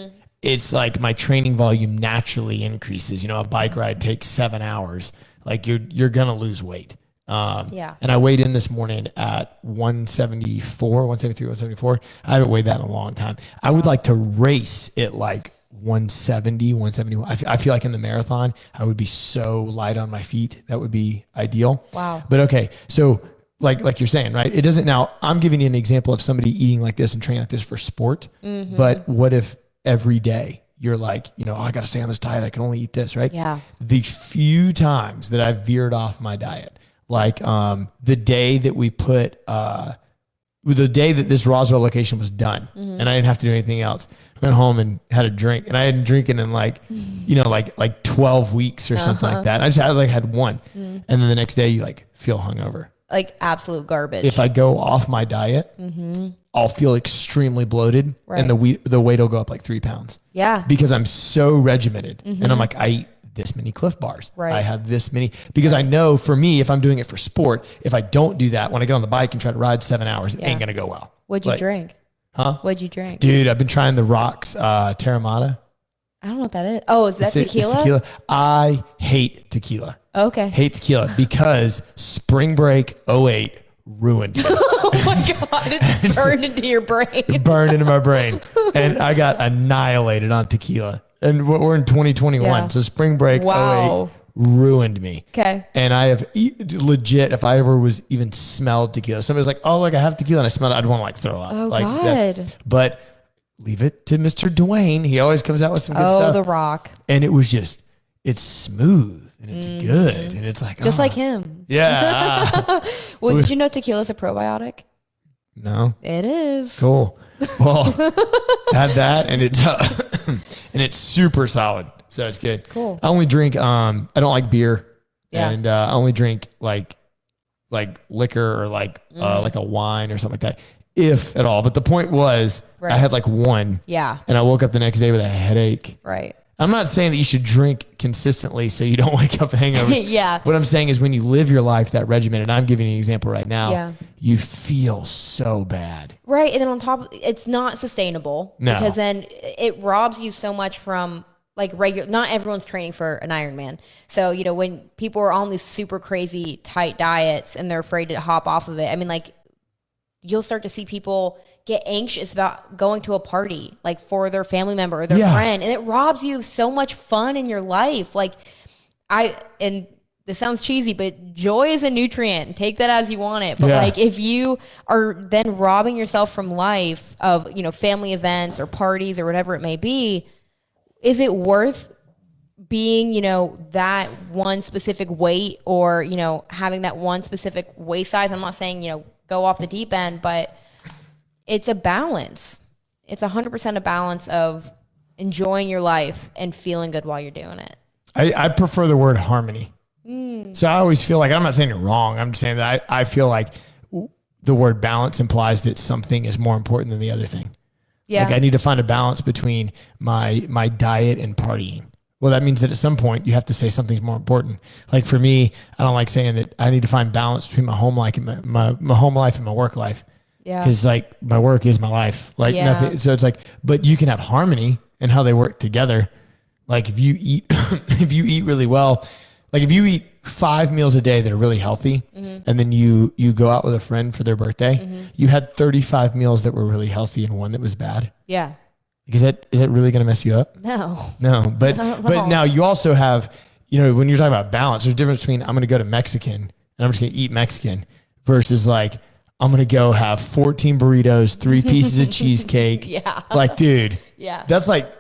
It's like my training volume naturally increases. A bike ride takes 7 hours. Like, you're going to lose weight. And I weighed in this morning at 174. I haven't weighed that in a long time. I would like to race at like 170, 171. I feel like in the marathon, I would be so light on my feet. That would be ideal. Wow. But okay. So like you're saying, right? It doesn't, now I'm giving you an example of somebody eating like this and training like this for sport. But what if every day you're like, I got to stay on this diet. I can only eat this, right? Yeah. The few times that I've veered off my diet, like the day that we put, the day that this Roswell location was done, and I didn't have to do anything else, I went home and had a drink, and I hadn't drinking in like 12 weeks or something like that. I just had one, and then the next day you like feel hungover, like absolute garbage. If I go off my diet, I'll feel extremely bloated, and the weight will go up like 3 pounds. Yeah, because I'm so regimented, and I'm like, I eat this many Cliff Bars. Right. I have this many, because I know for me, if I'm doing it for sport, if I don't do that, when I get on the bike and try to ride 7 hours, it ain't going to go well. What'd you drink? Huh? What'd you drink? Dude, I've been trying the Rocks Terramata. I don't know what that is. Oh, is that tequila? It's tequila. I hate tequila. Okay. Hate tequila because Spring Break '08 ruined me. Oh my God, it's burned into your brain. Burned into my brain. And I got annihilated on tequila. And we're in 2021, so Spring Break '08 ruined me. Okay. And I have legit, if I ever was even smelled tequila, somebody's like, oh, look, I have tequila, and I smell it, I'd want to like throw up. Oh, like God. That. But leave it to Mr. Dwayne. He always comes out with some good stuff. Oh, The Rock. And it was just, it's smooth and it's good. And it's like, just like him. Yeah. Well, did you know tequila is a probiotic? No. It is. Cool. Well, had that, and it's super solid. So it's good. Cool. I only drink, I don't like beer. Yeah. And I only drink like liquor or like a wine or something like that, if at all. But the point was, I had like one. Yeah. And I woke up the next day with a headache. Right. I'm not saying that you should drink consistently so you don't wake up hangover. Yeah. What I'm saying is when you live your life that regimen, and I'm giving you an example right now, you feel so bad. Right. And then on top of it's not sustainable. No. Because then it robs you so much from like regular, not everyone's training for an Ironman. So, when people are on these super crazy tight diets and they're afraid to hop off of it, I mean, like you'll start to see people get anxious about going to a party, like for their family member or their friend. And it robs you of so much fun in your life. Like and this sounds cheesy, but joy is a nutrient. Take that as you want it. But like if you are then robbing yourself from life of, family events or parties or whatever it may be, is it worth being, that one specific weight or, having that one specific waist size? I'm not saying, go off the deep end, but it's a balance. It's 100% a balance of enjoying your life and feeling good while you're doing it. I prefer the word harmony. So I always feel like, I'm not saying you're wrong. I'm just saying that I feel like the word balance implies that something is more important than the other thing. Yeah. Like I need to find a balance between my diet and partying. Well, that means that at some point you have to say something's more important. Like for me, I don't like saying that I need to find balance between my home life and my home life and my work life. Yeah. Because like my work is my life. Like nothing. So it's like, but you can have harmony in how they work together. Like if you eat, if you eat really well, like if you eat 5 meals a day that are really healthy, and then you go out with a friend for their birthday, you had 35 meals that were really healthy and one that was bad. Yeah. Is that really going to mess you up? No. No, but now you also have, when you're talking about balance, there's a difference between I'm going to go to Mexican and I'm just going to eat Mexican versus like I'm going to go have 14 burritos, 3 pieces of cheesecake. Yeah. Like, dude. Yeah. That's like,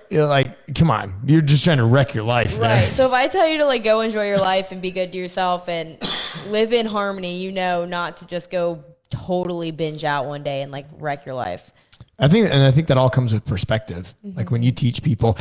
come on. You're just trying to wreck your life. Right. There. So if I tell you to like go enjoy your life and be good to yourself and live in harmony, not to just go totally binge out one day and like wreck your life. I think that all comes with perspective. Like when you teach people,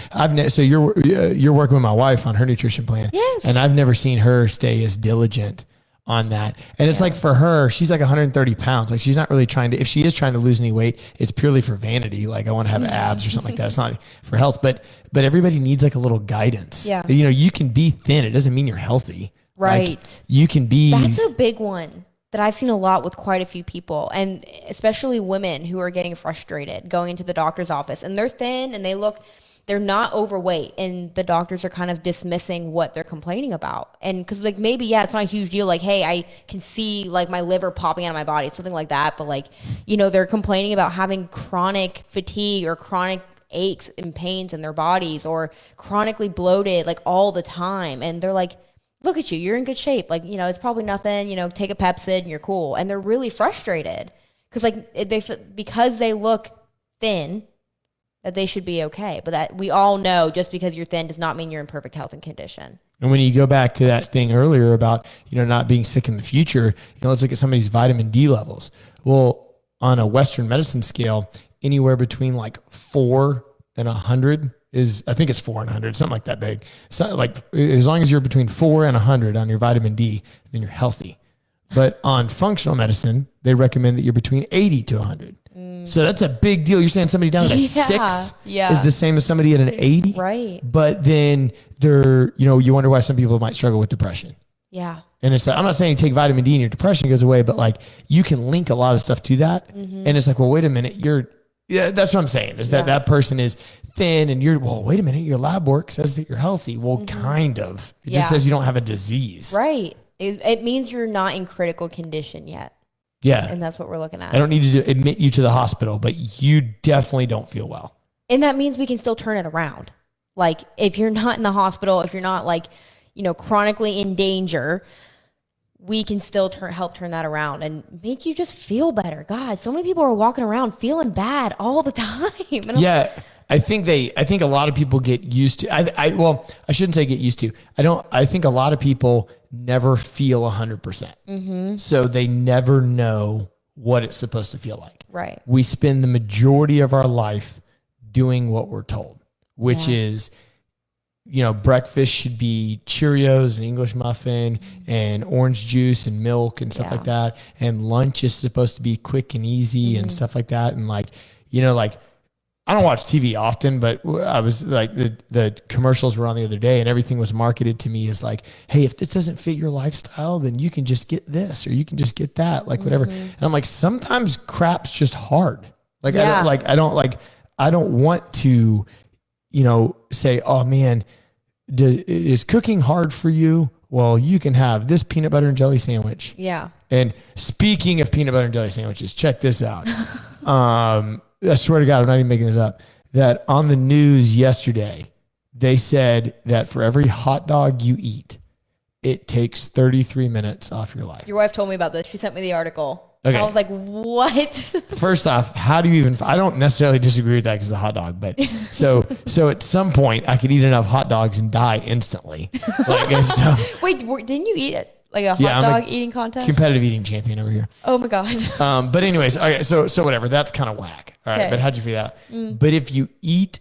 so you're working with my wife on her nutrition plan. Yes. And I've never seen her stay as diligent on that. And it's like for her, she's like 130 pounds. Like she's not really if she is trying to lose any weight, it's purely for vanity. Like I want to have abs or something like that. It's not for health, but everybody needs like a little guidance. Yeah. You can be thin. It doesn't mean you're healthy. Right. Like, you can be. That's a big one that I've seen a lot with quite a few people, and especially women who are getting frustrated going into the doctor's office and they're thin and they're not overweight, and the doctors are kind of dismissing what they're complaining about. And because like maybe, it's not a huge deal. Like, hey, I can see like my liver popping out of my body, something like that. But like, they're complaining about having chronic fatigue or chronic aches and pains in their bodies or chronically bloated like all the time. And they're like, look at you, you're in good shape. Like, it's probably nothing, take a Pepcid and you're cool. And they're really frustrated because like because they look thin, that they should be okay. But that we all know just because you're thin does not mean you're in perfect health and condition. And when you go back to that thing earlier about, not being sick in the future, let's look at some of these vitamin D levels. Well, on a Western medicine scale, anywhere between like 4 and 100 I think it's 4 and 100, something like that big. So like as long as you're between 4 and 100 on your vitamin D, then you're healthy. But on functional medicine, they recommend that you're between 80 to 100. So that's a big deal. You're saying somebody down at a 6 is the same as somebody at an 80? Right. But then you wonder why some people might struggle with depression. Yeah. And it's like, I'm not saying take vitamin D and your depression goes away, but like you can link a lot of stuff to that. And it's like, well, wait a minute, that's what I'm saying is that person is thin and wait a minute, your lab work says that you're healthy. Well, kind of. It just says you don't have a disease. Right. It means you're not in critical condition yet. Yeah. And that's what we're looking at. I don't need to admit you to the hospital, but you definitely don't feel well. And that means we can still turn it around. Like if you're not in the hospital, if you're not like, chronically in danger, we can still help turn that around and make you just feel better. God, so many people are walking around feeling bad all the time. And I think a lot of people get used to, I shouldn't say get used to. I think a lot of people never feel 100%. So they never know what it's supposed to feel like. Right. We spend the majority of our life doing what we're told, which is, breakfast should be Cheerios and English muffin and orange juice and milk and stuff like that. And lunch is supposed to be quick and easy and stuff like that. And like, I don't watch TV often, but I was like, the commercials were on the other day and everything was marketed to me as like, hey, if this doesn't fit your lifestyle, then you can just get this or you can just get that, like whatever. And I'm like, sometimes crap's just hard. Like, I don't want to, say, oh man, is cooking hard for you? Well, you can have this peanut butter and jelly sandwich. Yeah. And speaking of peanut butter and jelly sandwiches, check this out. I swear to God, I'm not even making this up, that on the news yesterday, they said that for every hot dog you eat, it takes 33 minutes off your life. Your wife told me about this. She sent me the article. Okay. I was like, what? First off, how do you even, I don't necessarily disagree with that because it's a hot dog, but so at some point I could eat enough hot dogs and die instantly. Wait, didn't you eat it? Like a hot dog eating contest? Competitive eating champion over here. Oh my God. But anyways, okay, so whatever, that's kind of whack. All right, but how'd you feel that? But if you eat,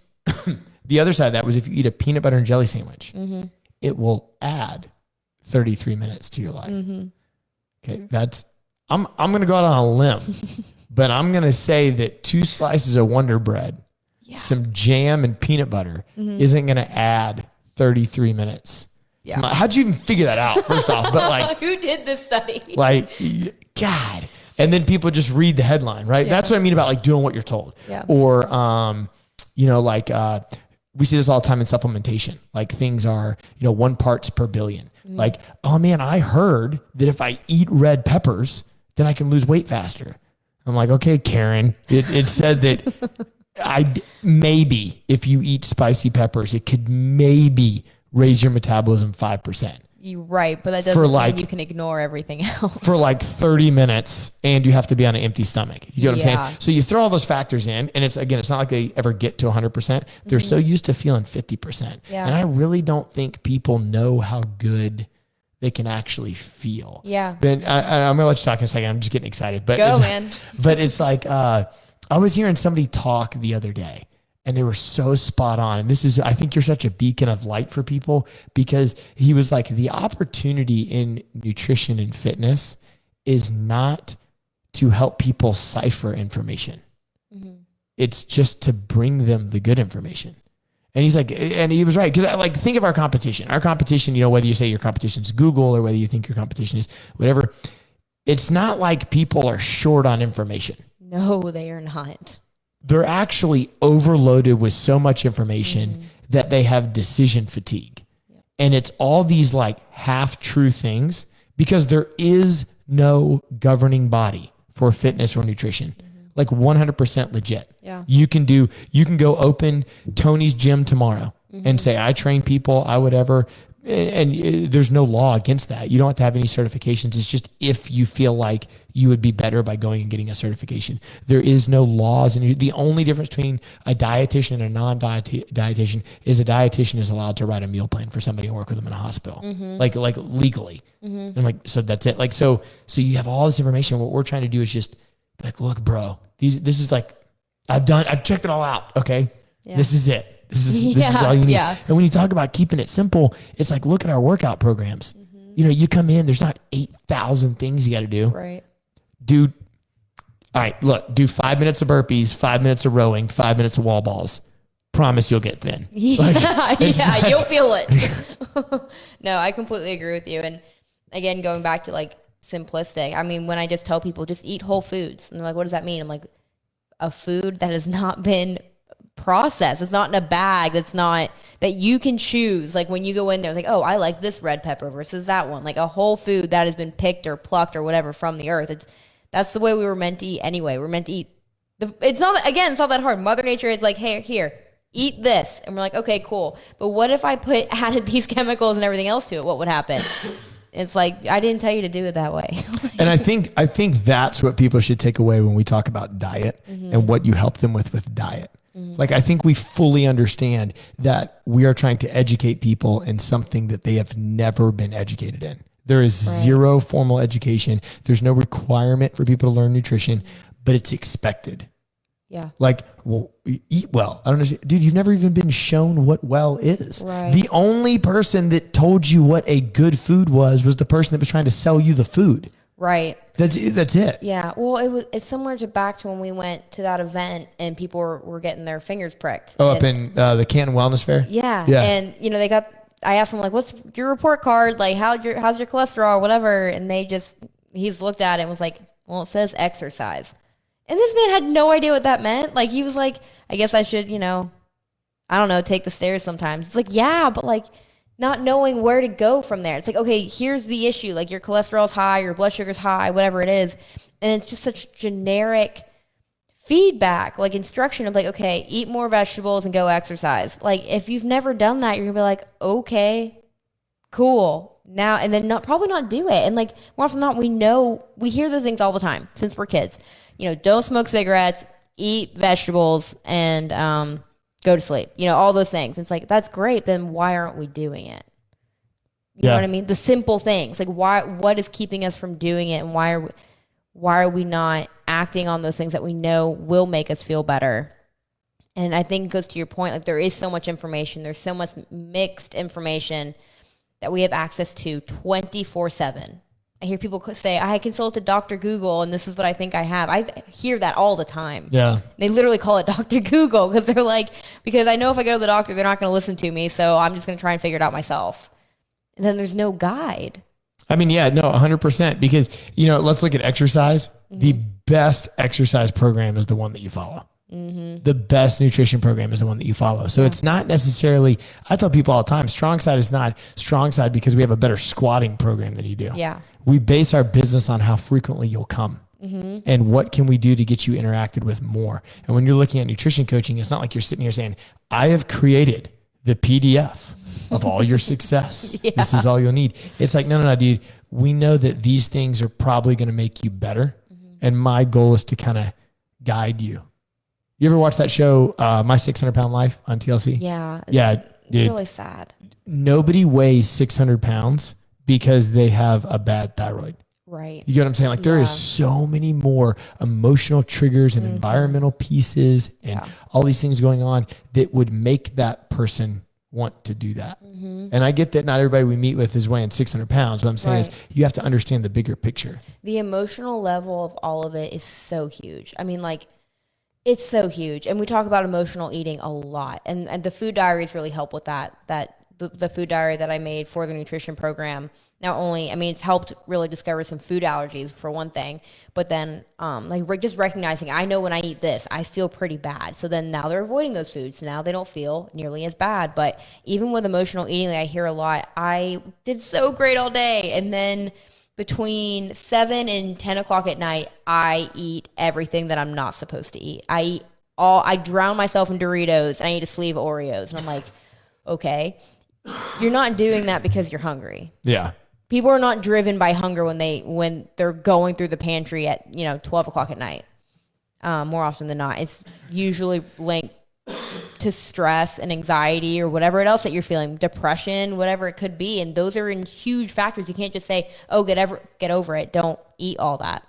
the other side of that was if you eat a peanut butter and jelly sandwich, it will add 33 minutes to your life. Okay, that's, I'm going to go out on a limb, but I'm going to say that 2 slices of Wonder Bread, some jam and peanut butter isn't going to add 33 minutes. Yeah. How'd you even figure that out, first off? But like, who did this study? Like, God. And then people just read the headline, right? Yeah. That's what I mean about like doing what you're told. Yeah. Or, we see this all the time in supplementation. Like things are, 1 parts per billion. Like, oh man, I heard that if I eat red peppers, then I can lose weight faster. I'm like, okay, Karen, it said that maybe if you eat spicy peppers, it could maybe raise your metabolism 5%. You're right, but that doesn't mean you can ignore everything else. For like 30 minutes, and you have to be on an empty stomach. You know what I'm saying? So you throw all those factors in, and it's not like they ever get to 100%. They're so used to feeling 50%. Yeah. And I really don't think people know how good they can actually feel. Yeah. But I'm going to let you talk in a second. I'm just getting excited. But go, man. But it's like, I was hearing somebody talk the other day, and they were so spot on. And I think you're such a beacon of light for people, because he was like, the opportunity in nutrition and fitness is not to help people cipher information. Mm-hmm. It's just to bring them the good information. And he's like, and he was right. Because think of our competition. Our competition, whether you say your competition is Google or whether you think your competition is whatever, it's not like people are short on information. No, they are not. They're actually overloaded with so much information that they have decision fatigue. Yeah. And it's all these like half-true things, because there is no governing body for fitness or nutrition. Like 100% legit. Yeah. You can go open Tony's gym tomorrow and say, I train people, I whatever. And there's no law against that. You don't have to have any certifications. It's just if you feel like you would be better by going and getting a certification. There is no laws. And the only difference between a dietitian and a non-dietitian is a dietitian is allowed to write a meal plan for somebody and work with them in a hospital, like legally. And like, so that's it. Like, so you have all this information. What we're trying to do is just like, look, bro, this is like, I've checked it all out. Okay. Yeah. This is it. This is all you need. Yeah. And when you talk about keeping it simple, it's like, look at our workout programs. You come in, there's not 8,000 things you got to do. Right. All right, look, do 5 minutes of burpees, 5 minutes of rowing, 5 minutes of wall balls. Promise you'll get thin. Yeah, you'll feel it. No, I completely agree with you. And again, going back to like simplistic, I mean, when I just tell people just eat whole foods, and they're like, what does that mean? I'm like, a food that has not been process. It's not in a bag. That's not that you can choose. Like when you go in there, like, oh, I like this red pepper versus that one. Like a whole food that has been picked or plucked or whatever from the earth. That's the way we were meant to eat anyway. We're meant to eat. It's not that hard. Mother Nature is like, hey, here, eat this, and we're like, okay, cool. But what if I added these chemicals and everything else to it? What would happen? It's like, I didn't tell you to do it that way. And I think that's what people should take away when we talk about diet and what you help them with diet. Like, I think we fully understand that we are trying to educate people in something that they have never been educated in. There is zero formal education. There's no requirement for people to learn nutrition, but it's expected. Yeah. Like, well, eat well. I don't know. Dude, you've never even been shown what well is. Right. The only person that told you what a good food was the person that was trying to sell you the food. Right. That's it. Yeah. Well, it's similar back to when we went to that event and people were getting their fingers pricked. Oh, up in the Canton Wellness Fair? Yeah. Yeah. And, I asked them, like, what's your report card? Like, how's your cholesterol or whatever? And he's looked at it and was like, well, it says exercise. And this man had no idea what that meant. Like, he was like, I guess I should, I don't know, take the stairs sometimes. It's like, yeah, but like not knowing where to go from there. It's like, okay, here's the issue. Like your cholesterol's high, your blood sugar's high, whatever it is. And it's just such generic feedback, like instruction of like, okay, eat more vegetables and go exercise. Like if you've never done that, you're gonna be like, okay, cool. Now, and then probably not do it. And like more often than not, we hear those things all the time since we're kids. Don't smoke cigarettes, eat vegetables, and go to sleep. All those things. It's like, that's great. Then why aren't we doing it? You know what I mean? The simple things. Like what is keeping us from doing it, and why are we not acting on those things that we know will make us feel better? And I think it goes to your point, like there is so much information. There's so much mixed information that we have access to 24/7. I hear people say, I consulted Dr. Google and this is what I think I have. I hear that all the time. Yeah. They literally call it Dr. Google because they're like, because I know if I go to the doctor, they're not going to listen to me. So I'm just going to try and figure it out myself. And then there's no guide. I mean, yeah, no, 100%. Because, let's look at exercise. Mm-hmm. The best exercise program is the one that you follow. the best nutrition program is the one that you follow. So it's not necessarily, I tell people all the time, StrongSide is not StrongSide because we have a better squatting program than you do. Yeah. We base our business on how frequently you'll come. And what can we do to get you interacted with more? And when you're looking at nutrition coaching, it's not like you're sitting here saying, I have created the PDF of all your success. This is all you'll need. It's like, no, dude, we know that these things are probably going to make you better. And my goal is to kind of guide you. You ever watch that show, My 600-Pound Life on TLC? Yeah. Dude, It's really sad. Nobody weighs 600 pounds because they have a bad thyroid. Right. You get what I'm saying? Like there is so many more emotional triggers and environmental pieces and all these things going on that would make that person want to do that. And I get that not everybody we meet with is weighing 600 pounds. What I'm saying is you have to understand the bigger picture. The emotional level of all of it is so huge. I mean, like, it's so huge. And we talk about emotional eating a lot. And the food diaries really help with that. The food diary that I made for the nutrition program, not only, I mean, it's helped really discover some food allergies for one thing, but then just recognizing, I know when I eat this, I feel pretty bad. So then now they're avoiding those foods. Now they don't feel nearly as bad. But even with emotional eating, like I hear a lot, I did so great all day. And then between 7 and 10 o'clock at night, I eat everything that I'm not supposed to eat. I drown myself in Doritos and I eat a sleeve of Oreos. And I'm like, okay, you're not doing that because you're hungry. Yeah. People are not driven by hunger when they're going through the pantry at 12 o'clock at night. More often than not, it's usually linked to stress and anxiety or whatever else that you're feeling, depression, whatever it could be, and those are in huge factors. You can't just say, "Oh, get over it. Don't eat all that."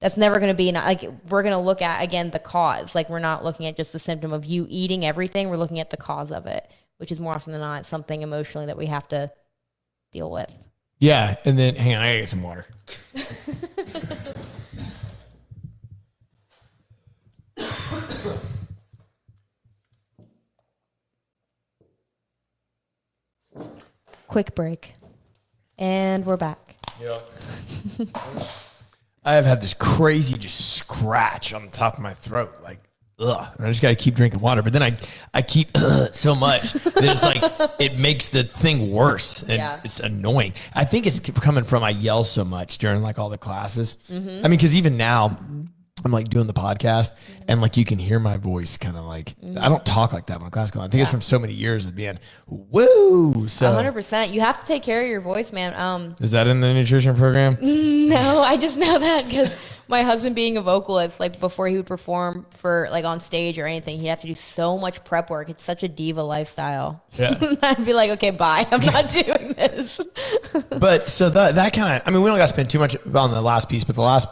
That's never going to be like we're going to look at again the cause. Like we're not looking at just the symptom of you eating everything. We're looking at the cause of it, which is more often than not something emotionally that we have to deal with. Yeah, and then hang on, I gotta get some water. Quick break, and we're back. Yep. I have had this crazy just scratch on the top of my throat, like ugh. And I just got to keep drinking water. But then I keep so much that it's like it makes the thing worse, and it's annoying. I think it's coming from I yell so much during like all the classes. I mean, because even now I'm like doing the podcast, and like you can hear my voice kind of like I don't talk like that when class goes on. I think it's from so many years of being woo. So 100%. You have to take care of your voice, man. Is that in the nutrition program? No, I just know that because my husband being a vocalist, like before he would perform for like on stage or anything, he'd have to do so much prep work. It's such a diva lifestyle. Yeah. I'd be like, okay, bye. I'm not doing this. But so that kind of, I mean, we don't got to spend too much on the last piece, but the last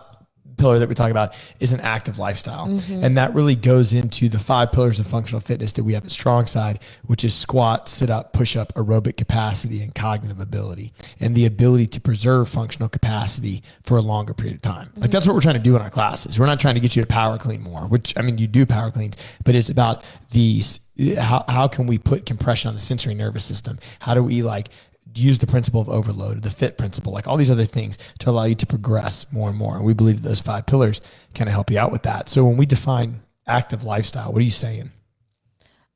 pillar that we talk about is an active lifestyle. And that really goes into the 5 pillars of functional fitness that we have at StrongSide, which is squat, sit up, push up, aerobic capacity, and cognitive ability, and the ability to preserve functional capacity for a longer period of time. Like that's what we're trying to do in our classes. We're not trying to get you to power clean more, which I mean, you do power cleans, but it's about these, how can we put compression on the sensory nervous system? How do we like use the principle of overload, the FIT principle, like all these other things to allow you to progress more and more. And we believe that those 5 pillars kind of help you out with that. So when we define active lifestyle, what are you saying?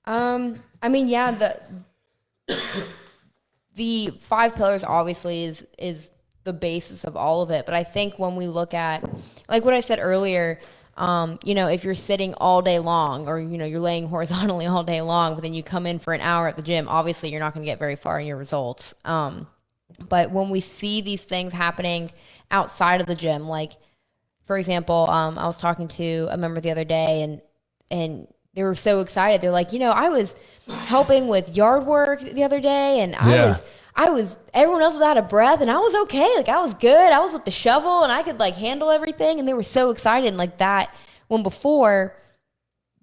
I mean, yeah, the 5 pillars obviously is the basis of all of it. But I think when we look at, like what I said earlier, if you're sitting all day long or, you're laying horizontally all day long, but then you come in for an hour at the gym, obviously you're not going to get very far in your results. But when we see these things happening outside of the gym, like for example, I was talking to a member the other day and they were so excited. They're like, I was helping with yard work the other day and everyone else was out of breath and I was okay. Like I was good. I was with the shovel and I could like handle everything. And they were so excited. And like that when before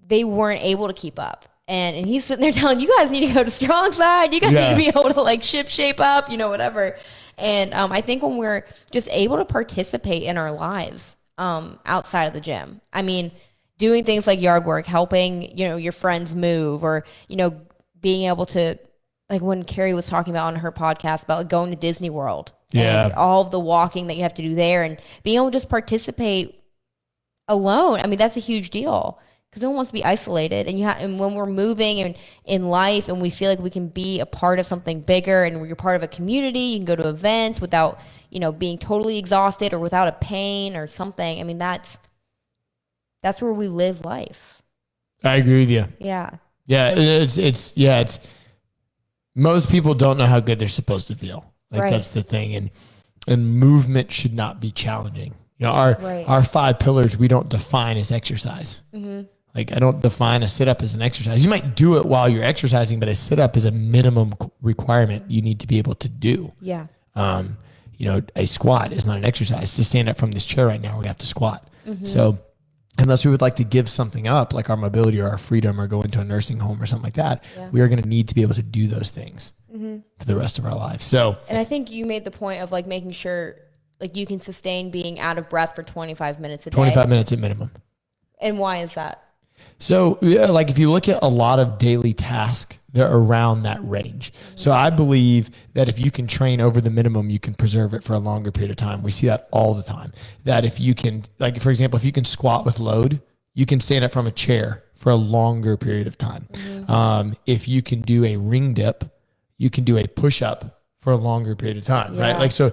they weren't able to keep up. And he's sitting there telling you guys need to go to StrongSide. You guys need to be able to like shape up, whatever. And I think when we're just able to participate in our lives outside of the gym, I mean, doing things like yard work, helping, your friends move or, being able to, like when Carrie was talking about on her podcast about like going to Disney World and all of the walking that you have to do there and being able to just participate alone. I mean, that's a huge deal because no one wants to be isolated. And and when we're moving in life and we feel like we can be a part of something bigger and we're part of a community, you can go to events without, being totally exhausted or without a pain or something. I mean, that's where we live life. I agree with you. Yeah. Yeah. It's most people don't know how good they're supposed to feel. Like that's the thing. And movement should not be challenging. Our 5 pillars, we don't define as exercise. Mm-hmm. Like I don't define a sit-up as an exercise. You might do it while you're exercising, but a sit-up is a minimum requirement you need to be able to do. Yeah. A squat is not an exercise. To stand up from this chair right now, we're gonna have to squat. Mm-hmm. So unless we would like to give something up, like our mobility or our freedom or go into a nursing home or something like that, we are going to need to be able to do those things for the rest of our life. So, and I think you made the point of like making sure like you can sustain being out of breath for 25 minutes a day. 25 minutes at minimum. And why is that? So like if you look at a lot of daily tasks, they're around that range. Mm-hmm. So I believe that if you can train over the minimum, you can preserve it for a longer period of time. We see that all the time. That if you can, like for example, if you can squat with load, you can stand up from a chair for a longer period of time. Mm-hmm. If you can do a ring dip, you can do a push up for a longer period of time, right? Like, so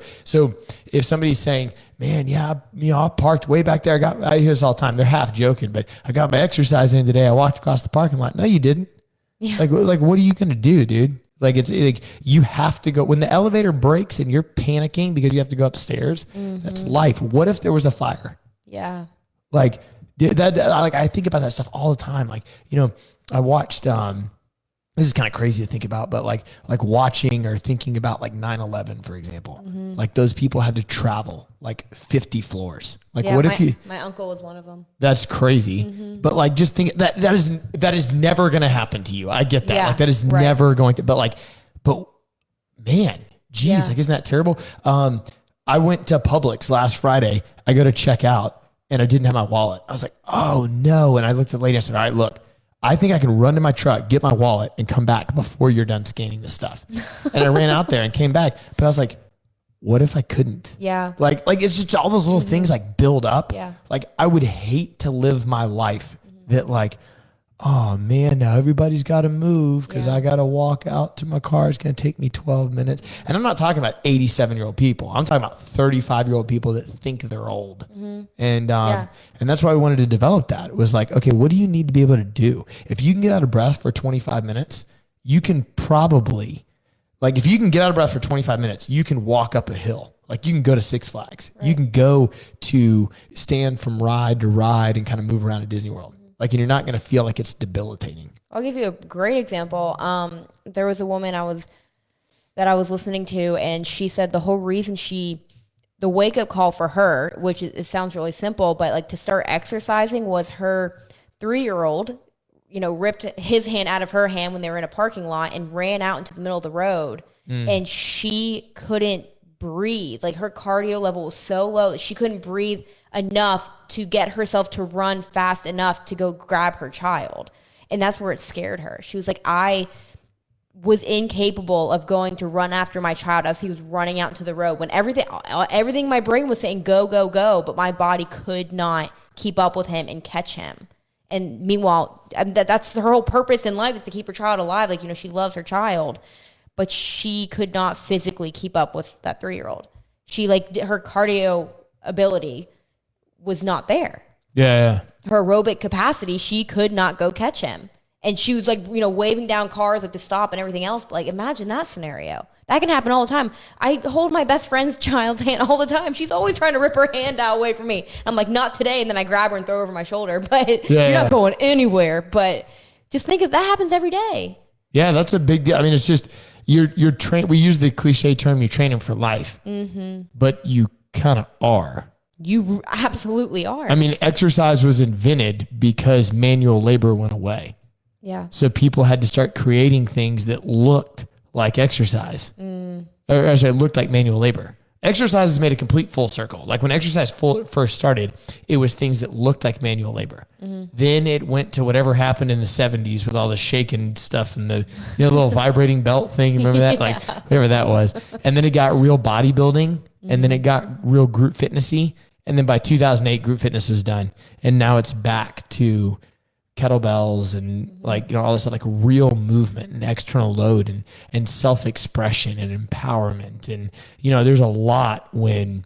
if somebody's saying, man, I parked way back there. I hear this all the time. They're half joking, but I got my exercise in today. I walked across the parking lot. No, you didn't. Yeah. Like, what are you going to do, dude? Like, it's like, you have to go when the elevator breaks and you're panicking because you have to go upstairs. Mm-hmm. That's life. What if there was a fire? Yeah. Like that, like I think about that stuff all the time. Like, I watched, this is kind of crazy to think about, but like watching or thinking about like 9/11, for example, like those people had to travel like 50 floors. Like what if my uncle was one of them. That's crazy. Mm-hmm. But like, just think that is never going to happen to you. I get that. Yeah, like that is never going to, but man, geez, like, isn't that terrible? I went to Publix last Friday. I go to check out and I didn't have my wallet. I was like, oh no. And I looked at the lady, I said, all right, look, I think I can run to my truck, get my wallet, and come back before you're done scanning this stuff. And I ran out there and came back. But I was like, what if I couldn't? Yeah. Like it's just all those little things like build up. Yeah. Like I would hate to live my life that like, oh man, now everybody's got to move because I got to walk out to my car. It's going to take me 12 minutes. And I'm not talking about 87-year-old people. I'm talking about 35-year-old people that think they're old. Mm-hmm. And that's why we wanted to develop that. It was like, okay, what do you need to be able to do? If you can get out of breath for 25 minutes, you can probably, like if you can get out of breath for 25 minutes, you can walk up a hill. Like you can go to Six Flags. Right. You can go to stand from ride to ride and kind of move around at Disney World. Like, and you're not going to feel like it's debilitating. I'll give you a great example. There was a woman that I was listening to, and she said the whole reason the wake up call for her, which it sounds really simple, but like to start exercising was her 3-year-old, ripped his hand out of her hand when they were in a parking lot and ran out into the middle of the road. And she couldn't breathe. Like her cardio level was so low that she couldn't breathe enough to get herself to run fast enough to go grab her child. And that's where it scared her. She was like, I was incapable of going to run after my child as he was running out into the road when everything in my brain was saying go, go, go, but my body could not keep up with him and catch him. And meanwhile, that's her whole purpose in life is to keep her child alive. Like, she loves her child, but she could not physically keep up with that 3-year-old. She her cardio ability was not there. Yeah. Her aerobic capacity, she could not go catch him. And she was waving down cars to stop and everything else. But imagine that scenario. That can happen all the time. I hold my best friend's child's hand all the time. She's always trying to rip her hand out away from me. I'm like, not today. And then I grab her and throw her over my shoulder. But you're not going anywhere. But just think that happens every day. Yeah, that's a big deal. I mean, it's just, you're trained. We use the cliche term, you're training for life. Mm-hmm. But you kind of are. You absolutely are. I mean, exercise was invented because manual labor went away. Yeah. So people had to start creating things that looked like exercise. Or actually, it looked like manual labor. Exercise has made a complete full circle. Like when exercise first started, it was things that looked like manual labor. Mm-hmm. Then it went to whatever happened in the 70s with all the shaking stuff and the little vibrating belt thing. Remember that? Like whatever that was. And then it got real bodybuilding. And then it got real group fitnessy. And then by 2008, group fitness was done. And now it's back to kettlebells and like, you know, all this stuff, like real movement and external load and self-expression and empowerment. And, you know, there's a lot when,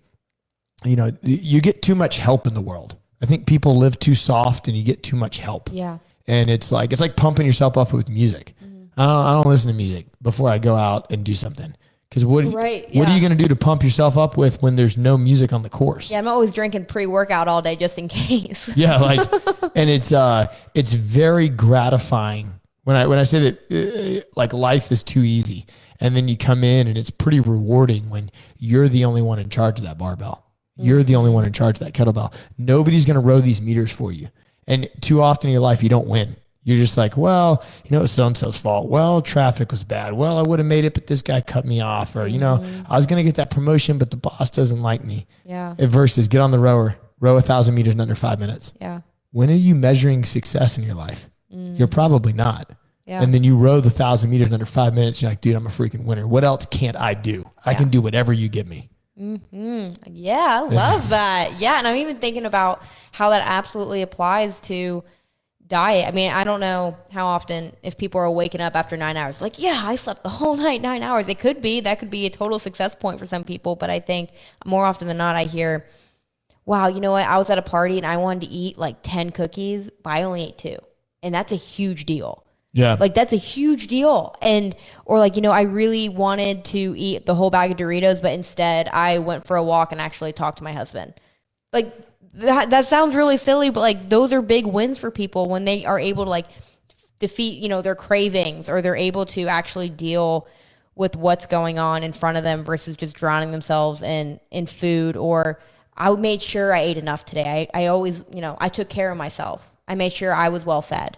you know, you get too much help in the world. I think people live too soft and you get too much help. Yeah. And it's like pumping yourself up with music. I don't listen to music before I go out and do something. Because what are you going to do to pump yourself up with when there's no music on the course? Yeah, I'm always drinking pre-workout all day just in case. Yeah, like, and it's very gratifying when I say that like life is too easy, and then you come in and it's pretty rewarding when you're the only one in charge of that barbell. You're the only one in charge of that kettlebell. Nobody's going to row these meters for you, and too often in your life you don't win. You're just like, well, you know, it's so-and-so's fault. Well, traffic was bad. Well, I would have made it, but this guy cut me off. Or, you know, I was going to get that promotion, but the boss doesn't like me. Yeah. Versus get on the rower, row 1,000 meters in under 5 minutes. Yeah. When are you measuring success in your life? You're probably not. Yeah. And then you row the 1,000 meters in under 5 minutes. You're like, dude, I'm a freaking winner. What else can't I do? I can do whatever you give me. Yeah, I love that. Yeah, and I'm even thinking about how that absolutely applies to diet. I mean, I don't know how often if people are waking up after 9 hours, like, yeah, I slept the whole night, 9 hours. It could be, that could be a total success point for some people. But I think more often than not, I hear, wow, you know what? I was at a party and I wanted to eat like 10 cookies, but I only ate 2. And that's a huge deal. Yeah. Like, that's a huge deal. And, or like, you know, I really wanted to eat the whole bag of Doritos, but instead I went for a walk and actually talked to my husband. Like, that sounds really silly, but like those are big wins for people when they are able to like defeat, you know, their cravings, or they're able to actually deal with what's going on in front of them versus just drowning themselves in food. Or I made sure I ate enough today. I always, you know, I took care of myself. I made sure I was well fed.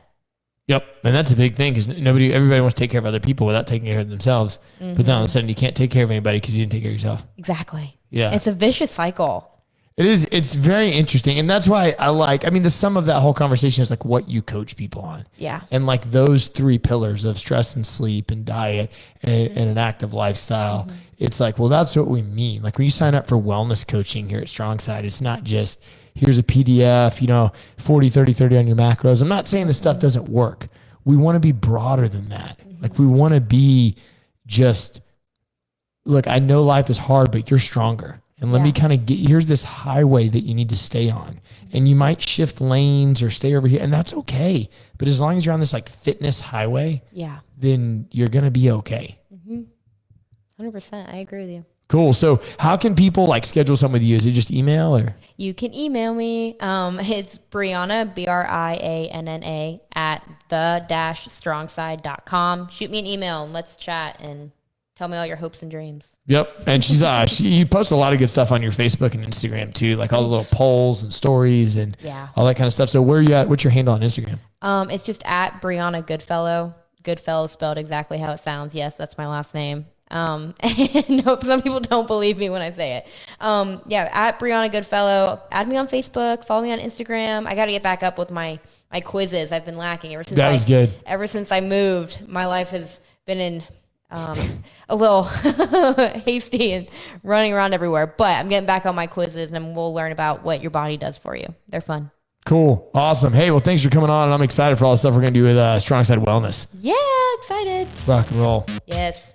Yep. And that's a big thing because everybody wants to take care of other people without taking care of themselves. But then all of a sudden you can't take care of anybody because you didn't take care of yourself. Exactly. Yeah. It's a vicious cycle. It is. It's very interesting. And that's why the sum of that whole conversation is like what you coach people on. Yeah. And like those 3 pillars of stress and sleep and diet and an active lifestyle. It's like, well, that's what we mean. Like when you sign up for wellness coaching here at StrongSide, it's not just here's a PDF, you know, 40, 30, 30 on your macros. I'm not saying this stuff doesn't work. We want to be broader than that. Like we want to be just, look, I know life is hard, but you're stronger. And let me kind of here's this highway that you need to stay on. And you might shift lanes or stay over here, and that's okay. But as long as you're on this like fitness highway, then you're going to be okay. 100%. I agree with you. Cool. So how can people like schedule something with you? Is it just email or? You can email me. It's Brianna, Brianna at the-strongside.com. Shoot me an email and let's chat and tell me all your hopes and dreams. Yep. And she's you post a lot of good stuff on your Facebook and Instagram too, like all the little polls and stories and all that kind of stuff. So where are you at? What's your handle on Instagram? It's just at Brianna Goodfellow. Goodfellow spelled exactly how it sounds. Yes, that's my last name. And no, some people don't believe me when I say it. At Brianna Goodfellow. Add me on Facebook. Follow me on Instagram. I got to get back up with my quizzes. I've been lacking ever since. Ever since I moved, my life has been in a little hasty and running around everywhere. But I'm getting back on my quizzes, and we'll learn about what your body does for you. They're fun. Cool. Awesome. Hey, well, thanks for coming on, and I'm excited for all the stuff we're going to do with StrongSide Wellness. Yeah, excited. Rock and roll. Yes.